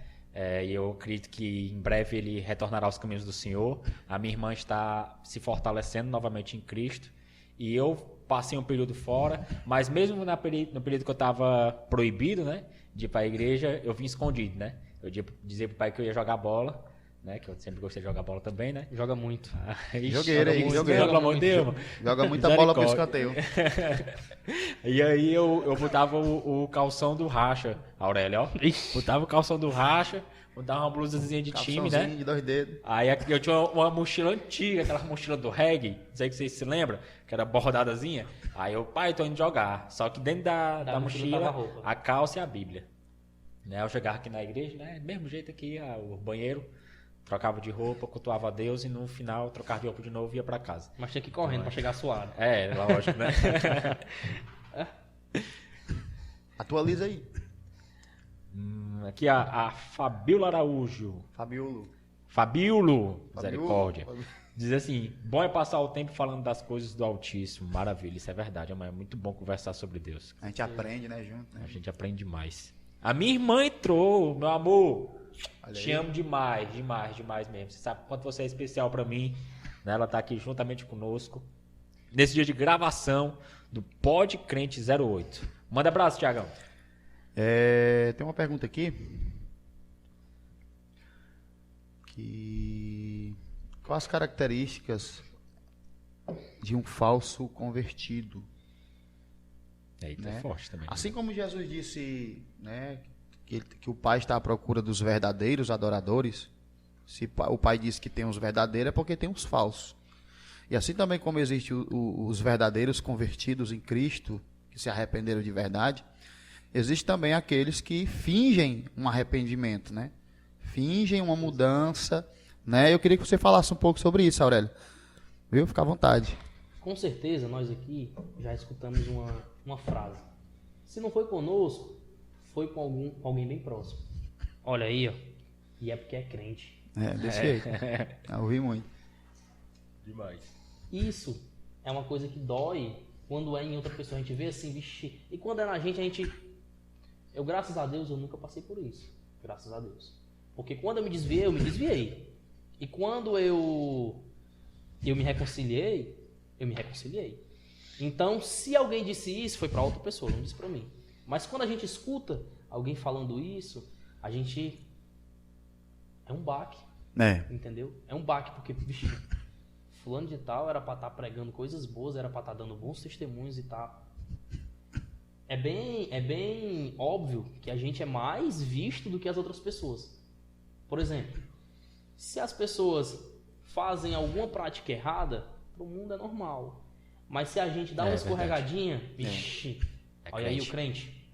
E eu acredito que em breve ele retornará aos caminhos do Senhor. A minha irmã está se fortalecendo novamente em Cristo. E eu passei um período fora, mas mesmo no período que eu estava proibido, né, de ir para a igreja, eu vim escondido, né? Eu dizia pro pai que eu ia jogar bola, né? Que eu sempre gostei de jogar bola também, né? Joga muito. Jogueira aí, jogueira. Pelo amor de Deus. Joga muita bola pro escanteio. E aí eu botava o calção do racha, Aurélio, ó. Botava o calção do racha, botava uma blusazinha de time, né? De 2 dedos. Aí eu tinha uma mochila antiga, aquela mochila do reggae, não sei se vocês se lembram, que era bordadazinha. Aí eu, pai, tô indo jogar. Só que dentro da mochila, a calça e a Bíblia. Né? Eu chegava aqui na igreja, né? Mesmo jeito aqui, o banheiro, trocava de roupa, cultuava a Deus e no final trocava de roupa de novo e ia pra casa. Mas tinha que ir correndo pra chegar suado. Lógico, né? Atualiza aí. Aqui a Fabiola Araújo. Fabiulo, misericórdia. Diz assim, bom é passar o tempo falando das coisas do Altíssimo. Maravilha, isso é verdade. É muito bom conversar sobre Deus. A gente aprende, né, junto. Né? A gente aprende demais. A minha irmã entrou, meu amor. Olha Te aí. amo demais, demais, demais mesmo. Você sabe quanto você é especial pra mim. Né? Ela tá aqui juntamente conosco. Nesse dia de gravação do Pod Crente 08. Manda abraço, Thiagão. Tem uma pergunta aqui. Quais as características de um falso convertido? Eita, Né? é forte também. Assim como Jesus disse, né, que o Pai está à procura dos verdadeiros adoradores, se o Pai disse que tem os verdadeiros, é porque tem os falsos. E assim também como existem os verdadeiros convertidos em Cristo, que se arrependeram de verdade, existe também aqueles que fingem um arrependimento, né? Fingem uma mudança, né? Eu queria que você falasse um pouco sobre isso, Aurélio. Viu? Fica à vontade. Com certeza, nós aqui já escutamos uma frase. Se não foi conosco, foi com alguém bem próximo. Olha aí, ó. E é porque é crente. Desse jeito. Eu ouvi muito. Demais. Isso é uma coisa que dói quando é em outra pessoa. A gente vê assim, vixe. E quando é na gente... Eu, graças a Deus, eu nunca passei por isso. Graças a Deus. Porque quando eu me desviei. E quando eu me reconciliei, Então, se alguém disse isso, foi para outra pessoa, não disse para mim. Mas quando a gente escuta alguém falando isso, a gente... É um baque, entendeu? É um baque, porque, vixe, fulano de tal era para estar pregando coisas boas, era para estar dando bons testemunhos e tal. É bem óbvio que a gente é mais visto do que as outras pessoas. Por exemplo, se as pessoas fazem alguma prática errada, para o mundo é normal. Mas se a gente dá uma escorregadinha, vixe, olha aí o crente.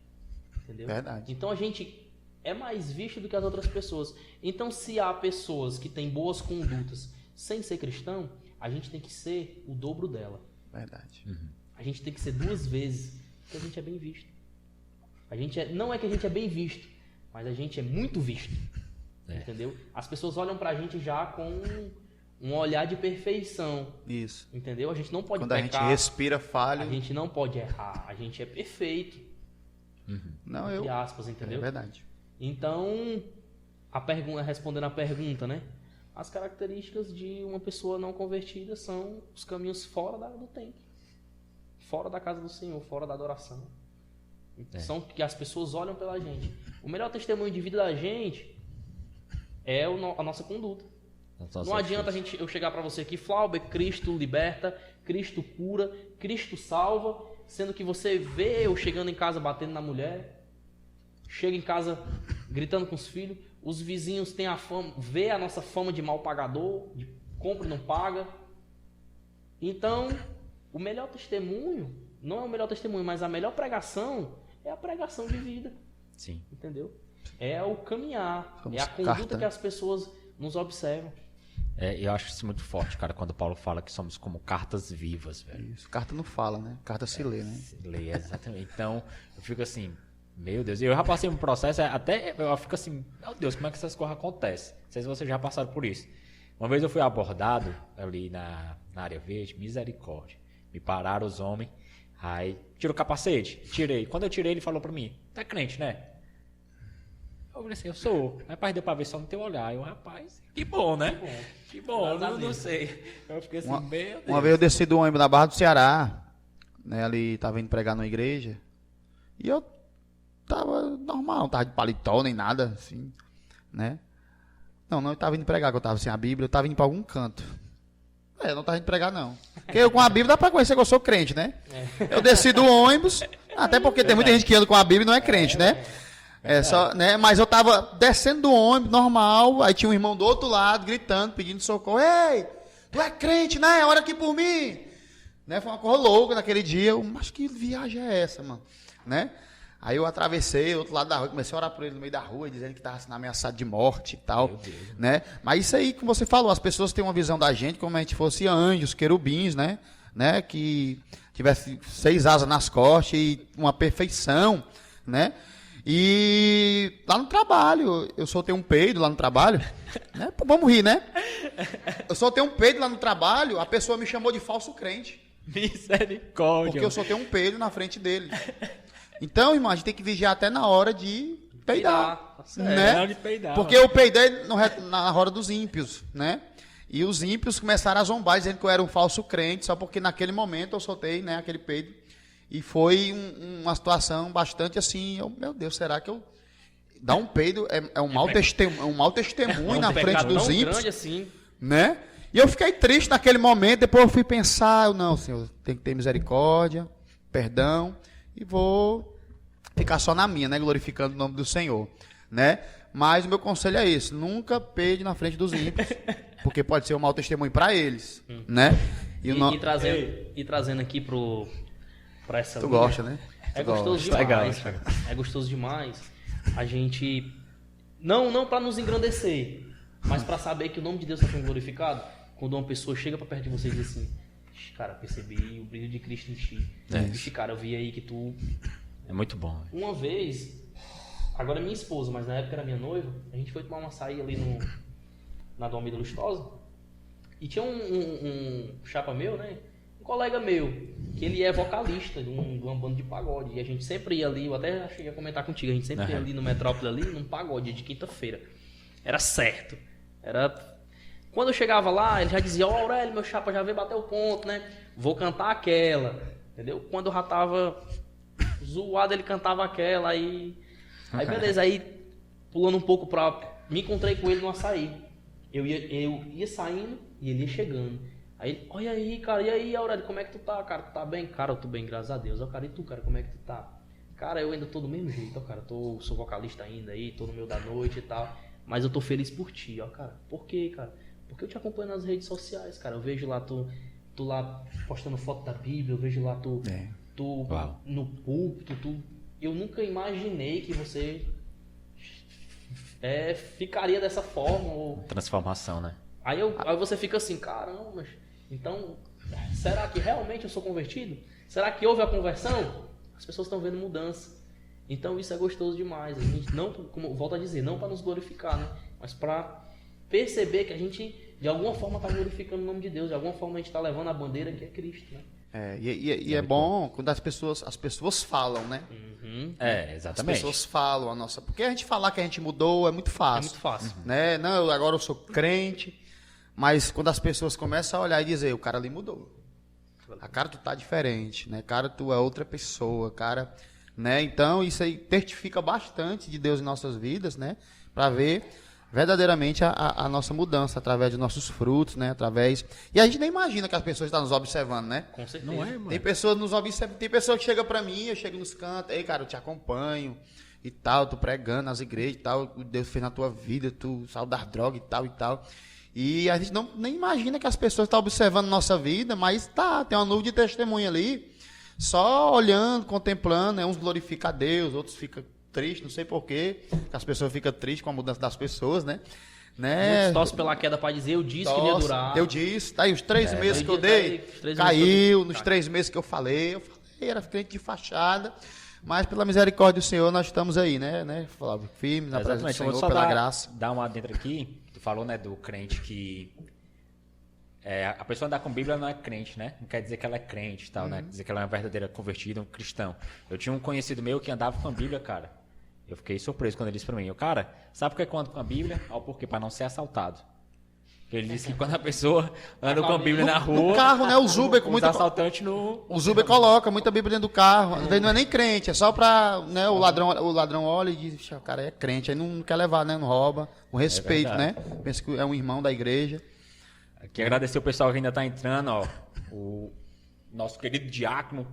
Entendeu? Verdade. Então a gente é mais visto do que as outras pessoas. Então se há pessoas que têm boas condutas sem ser cristão, a gente tem que ser o dobro dela. Verdade. A gente tem que ser 2 vezes, porque a gente é bem visto. Não é que a gente é bem visto, mas a gente é muito visto. Entendeu? As pessoas olham pra gente já com um olhar de perfeição. Isso. Entendeu? A gente não pode Quando pecar. a gente respira falho. A gente não pode errar. A gente é perfeito. Não, Entre aspas, entendeu? É verdade. Então, respondendo a pergunta, né? As características de uma pessoa não convertida são os caminhos fora do templo. Fora da casa do Senhor, fora da adoração. São que as pessoas olham pela gente. O melhor testemunho de vida da gente é a nossa conduta. Não adianta eu chegar para você aqui, Flauber, Cristo liberta, Cristo cura, Cristo salva, sendo que você vê eu chegando em casa batendo na mulher, chega em casa gritando com os filhos, os vizinhos têm vê a nossa fama de mal pagador, de compra e não paga. Então, o melhor testemunho, não é o melhor testemunho, mas a melhor pregação é a pregação de vida. Sim. Entendeu? É o caminhar, Somos é a conduta carta, que as pessoas nos observam. Eu acho isso muito forte, cara, quando Paulo fala que somos como cartas vivas, velho. Isso. Carta não fala, né? Carta se lê, né? Se lê, exatamente. Então, eu fico assim, meu Deus, eu já passei um processo, até eu fico assim, meu Deus, como é que essas coisas acontecem? Não sei se vocês já passaram por isso. Uma vez eu fui abordado ali na área verde, misericórdia. Me pararam os homens, aí tirou o capacete, tirei. Quando eu tirei, ele falou pra mim, tá crente, né? Eu falei assim, eu sou. Rapaz, deu pra ver só no teu olhar. Eu, rapaz, que bom, né? Que bom, eu não sei. Eu fiquei assim, meu Deus. Uma vez eu desci do ônibus na Barra do Ceará, né, ali tava indo pregar numa igreja, e eu tava normal, não tava de paletó nem nada, assim, né? Não, eu tava indo pregar, que eu tava sem a Bíblia, eu tava indo pra algum canto. Eu não tava indo pregar, não. Porque eu com a Bíblia dá pra conhecer que eu sou crente, né? Eu desci do ônibus, até porque tem muita gente que anda com a Bíblia e não é crente, né? É só, né? Mas eu tava descendo do ônibus, normal, aí tinha um irmão do outro lado, gritando, pedindo socorro. Ei, tu é crente, né? Ora aqui por mim. Né? Foi uma coisa louca naquele dia. Mas que viagem é essa, mano? Né? Aí eu atravessei o outro lado da rua, comecei a orar por ele no meio da rua, dizendo que estava sendo ameaçado de morte e tal. Né? Mas isso aí que você falou, as pessoas têm uma visão da gente como a gente fosse anjos, querubins, né? Que tivesse 6 asas nas costas e uma perfeição, né? E lá no trabalho, eu soltei um peido lá no trabalho, né? Vamos rir, né? Eu soltei um peido lá no trabalho, a pessoa me chamou de falso crente. Misericórdia. Porque eu soltei um peido na frente dele. Então, irmão, a gente tem que vigiar até na hora de peidar, né? Na hora de peidar, porque eu peidei na hora dos ímpios, né? E os ímpios começaram a zombar, dizendo que eu era um falso crente, só porque naquele momento eu soltei, né, aquele peido. E foi uma situação bastante assim, meu Deus, será que eu... Dar um peido é um mau testemunho na frente dos ímpios, grande assim. né? E eu fiquei triste naquele momento, depois eu fui pensar, não, Senhor, tem que ter misericórdia, perdão, e vou ficar só na minha, né, glorificando o nome do Senhor, né? Mas o meu conselho é esse, nunca peide na frente dos ímpios, porque pode ser um mau testemunho para eles, né? E trazendo aqui para essa Tu linha, gosta, né? É gostoso demais. É gostoso demais. A gente não para nos engrandecer, mas para saber que o nome de Deus está sendo glorificado. Quando uma pessoa chega para perto de você e diz assim: cara, percebi o brilho de Cristo em ti. Vixe, cara, eu vi aí que tu... É muito bom. Uma vez, agora é minha esposa, mas na época era minha noiva, a gente foi tomar uma açaí ali na Dom Amílio Lustosa. E tinha um chapa meu, né? Um colega meu, que ele é vocalista de uma banda de pagode. E a gente sempre ia ali, eu até cheguei a comentar contigo, a gente sempre ia ali no Metrópole ali, num pagode de quinta-feira. Era certo. Quando eu chegava lá, ele já dizia: ó, Aurélio, meu chapa já veio bater o ponto, né? Vou cantar aquela, entendeu? Quando eu já tava zoado, ele cantava aquela, aí beleza, aí pulando um pouco me encontrei com ele no açaí. Eu ia saindo e ele ia chegando. Aí ele: olha aí, cara, e aí, Aurélio, como é que tu tá, cara? Tu tá bem? Cara, eu tô bem, graças a Deus. Ó, cara, e tu, cara, como é que tu tá? Cara, eu ainda tô do mesmo jeito, ó, cara, sou vocalista ainda aí, tô no meio da noite e tal, mas eu tô feliz por ti, ó, cara. Por quê, cara? Porque eu te acompanho nas redes sociais, cara. Eu vejo lá tu lá postando foto da Bíblia, eu vejo lá tu no púlpito, eu nunca imaginei que você ficaria dessa forma. Transformação, né? Aí você fica assim: caramba, então, será que realmente eu sou convertido? Será que houve a conversão? As pessoas estão vendo mudança. Então isso é gostoso demais. A gente não, como volto a dizer, não para nos glorificar, né? Mas para perceber que a gente, de alguma forma, está glorificando o nome de Deus. De alguma forma a gente está levando a bandeira que é Cristo, né? E é bom quando as pessoas falam, né? Exatamente. As pessoas falam a nossa... Porque a gente falar que a gente mudou é muito fácil. É muito fácil. Né? Não, agora eu sou crente. Mas quando as pessoas começam a olhar e dizer: o cara ali mudou. A cara, tu tá diferente, né? Cara, tu é outra pessoa, cara... Né? Então, isso aí testifica bastante de Deus em nossas vidas, né? Para ver verdadeiramente a nossa mudança através de nossos frutos, né? E a gente nem imagina que as pessoas estão nos observando, né? Com certeza. Não é, mano? Tem pessoas nos observando, tem pessoa que chega para mim, eu chego nos cantos: ei, cara, eu te acompanho e tal, tu pregando nas igrejas e tal, Deus fez na tua vida, tu saiu das drogas e tal e tal. E a gente nem imagina que as pessoas estão observando nossa vida, mas tem uma nuvem de testemunha ali, só olhando, contemplando, né? Uns glorificam a Deus, outros ficam tristes, não sei porquê, que as pessoas ficam tristes com a mudança das pessoas, né? Muitos torcem pela queda para dizer: eu disse que ia durar. Eu disse, tá aí os 3 meses que eu dei, caiu, nos 3 meses que eu falei, era crente de fachada, mas pela misericórdia do Senhor nós estamos aí, né? Flávio, firme na presença do Senhor, pela graça. Dar uma dentro aqui, tu falou, né, do crente que a pessoa andar com Bíblia não é crente, né? Não quer dizer que ela é crente e tal, né? Quer dizer que ela é uma verdadeira convertida, um cristão. Eu tinha um conhecido meu que andava com a Bíblia, cara. Eu fiquei surpreso quando ele disse pra mim, cara, sabe por que eu ando com a Bíblia? Ao porquê? Pra não ser assaltado. Porque ele disse que quando a pessoa anda com a Bíblia na rua... No carro, né? Os Uber com muita... assaltantes no... Os Uber coloca muita Bíblia dentro do carro. Não é nem crente, é só pra, né, o ladrão olha e diz, o cara é crente, aí não quer levar, né? Não rouba. Com respeito, né? Pensa que é um irmão da igreja. Aqui agradecer o pessoal que ainda tá entrando, ó. O nosso querido diácono.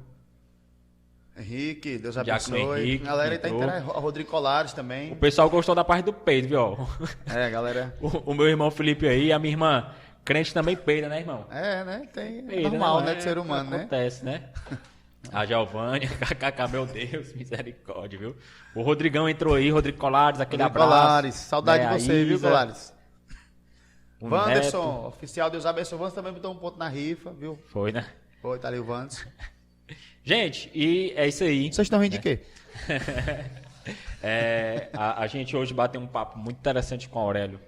Henrique, Deus Diácono abençoe. Henrique, A galera tá entrou. entrando. Rodrigo Colares também. O pessoal gostou da parte do peido, viu? Ó. É, galera. O meu irmão Felipe aí, a minha irmã crente também peida, né, irmão? É, né? Tem. Peida, Normal, né? né? De ser humano, né? Acontece, né? A Giovânia, KKK, meu Deus, misericórdia, viu? O Rodrigão entrou aí, Rodrigo Colares, aquele Rodrigo abraço. Colares, saudade né, de você, a viu, Isa, Colares? o Wanderson, Neto. oficial, Deus abençoe. O Wanderson também botou um ponto na rifa, viu? Foi, né? Foi, tá ali o Wanderson. Gente, e é isso aí. Vocês estão rindo de quê? A gente hoje bateu um papo muito interessante com o Aurélio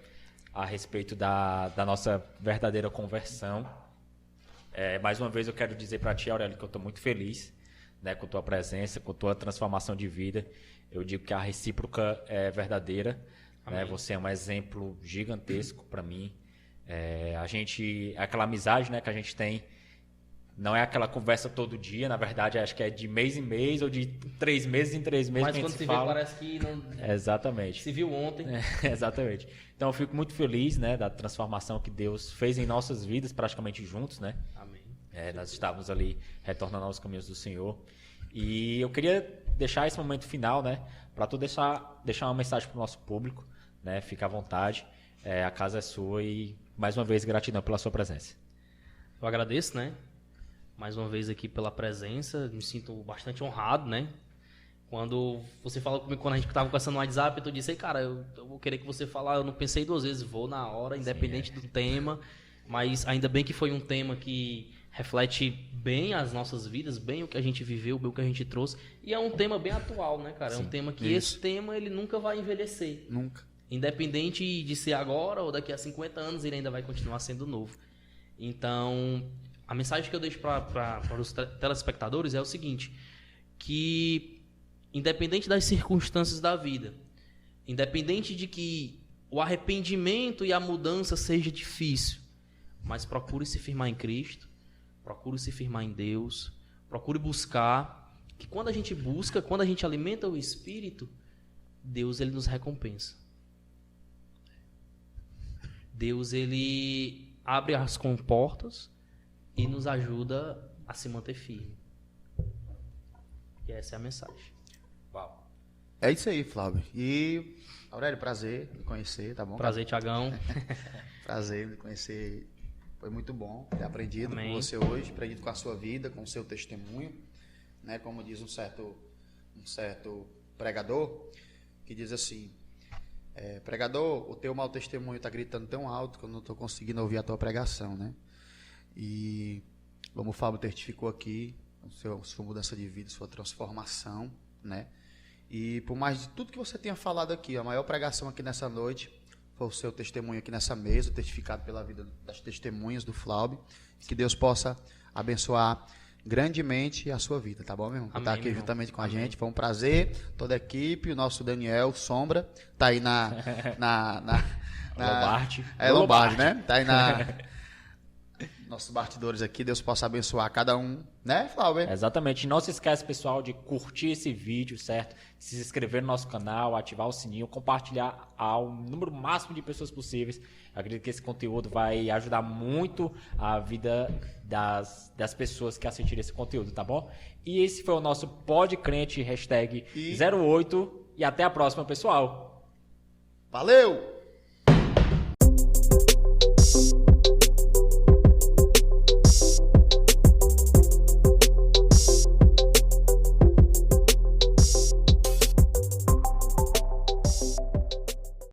a respeito da nossa verdadeira conversão. Mais uma vez eu quero dizer para ti, Aurélio, que eu estou muito feliz, né, com tua presença, com tua transformação de vida. Eu digo que a recíproca é verdadeira. Né? Você é um exemplo gigantesco para mim. Aquela amizade, né, que a gente tem, não é aquela conversa todo dia, na verdade, acho que é de mês em mês ou de 3 meses em 3 meses. Mas que a quando gente se fala. vê, parece que não Exatamente. se viu ontem. Exatamente. Então eu fico muito feliz, né, da transformação que Deus fez em nossas vidas, praticamente juntos, né? Amém. Nós estávamos ali retornando aos caminhos do Senhor. E eu queria deixar esse momento final, né, para tu deixar uma mensagem para o nosso público, né? Fica à vontade. A casa é sua e mais uma vez gratidão pela sua presença. Eu agradeço, né? Mais uma vez aqui pela presença, me sinto bastante honrado, né? Quando você falou comigo, quando a gente estava conversando no WhatsApp, tu disse, cara, eu vou querer que você falar, eu não pensei 2 vezes, vou na hora, independente do tema, mas ainda bem que foi um tema que reflete bem as nossas vidas, bem o que a gente viveu, bem o que a gente trouxe, e é um tema bem atual, né, cara? É um tema que esse tema, ele nunca vai envelhecer. Nunca. Independente de ser agora ou daqui a 50 anos, ele ainda vai continuar sendo novo. Então, a mensagem que eu deixo para os telespectadores é o seguinte, que independente das circunstâncias da vida, independente de que o arrependimento e a mudança seja difícil, mas procure se firmar em Cristo, procure se firmar em Deus, procure buscar, que quando a gente busca, quando a gente alimenta o Espírito, Deus ele nos recompensa. Deus ele abre as comportas e nos ajuda a se manter firme. E essa é a mensagem. Uau. É isso aí, Flávio. E, Aurélio, prazer em conhecer, tá bom? Prazer, Tiagão. Prazer em conhecer. Foi muito bom ter aprendido Amém. com você hoje, aprendido com a sua vida, com o seu testemunho. Né? Como diz um certo pregador, que diz assim, pregador, o teu mau testemunho está gritando tão alto que eu não estou conseguindo ouvir a tua pregação, né? E como o Fábio testificou aqui, sua mudança de vida, sua transformação, né? E por mais de tudo que você tenha falado aqui, a maior pregação aqui nessa noite foi o seu testemunho aqui nessa mesa, testificado pela vida das testemunhas do Flávio. Que Deus possa abençoar grandemente a sua vida, tá bom, meu irmão? Por estar aqui juntamente com a gente, foi um prazer. Toda a equipe, o nosso Daniel Sombra, tá aí na Lombardi. Lombardi, né? Tá aí nossos bastidores aqui, Deus possa abençoar cada um, né, Flávio? Exatamente. Não se esquece, pessoal, de curtir esse vídeo, certo? Se inscrever no nosso canal, ativar o sininho, compartilhar ao número máximo de pessoas possíveis. Eu acredito que esse conteúdo vai ajudar muito a vida das pessoas que assistirem esse conteúdo, tá bom? E esse foi o nosso Pod Crente, #08. E até a próxima, pessoal. Valeu!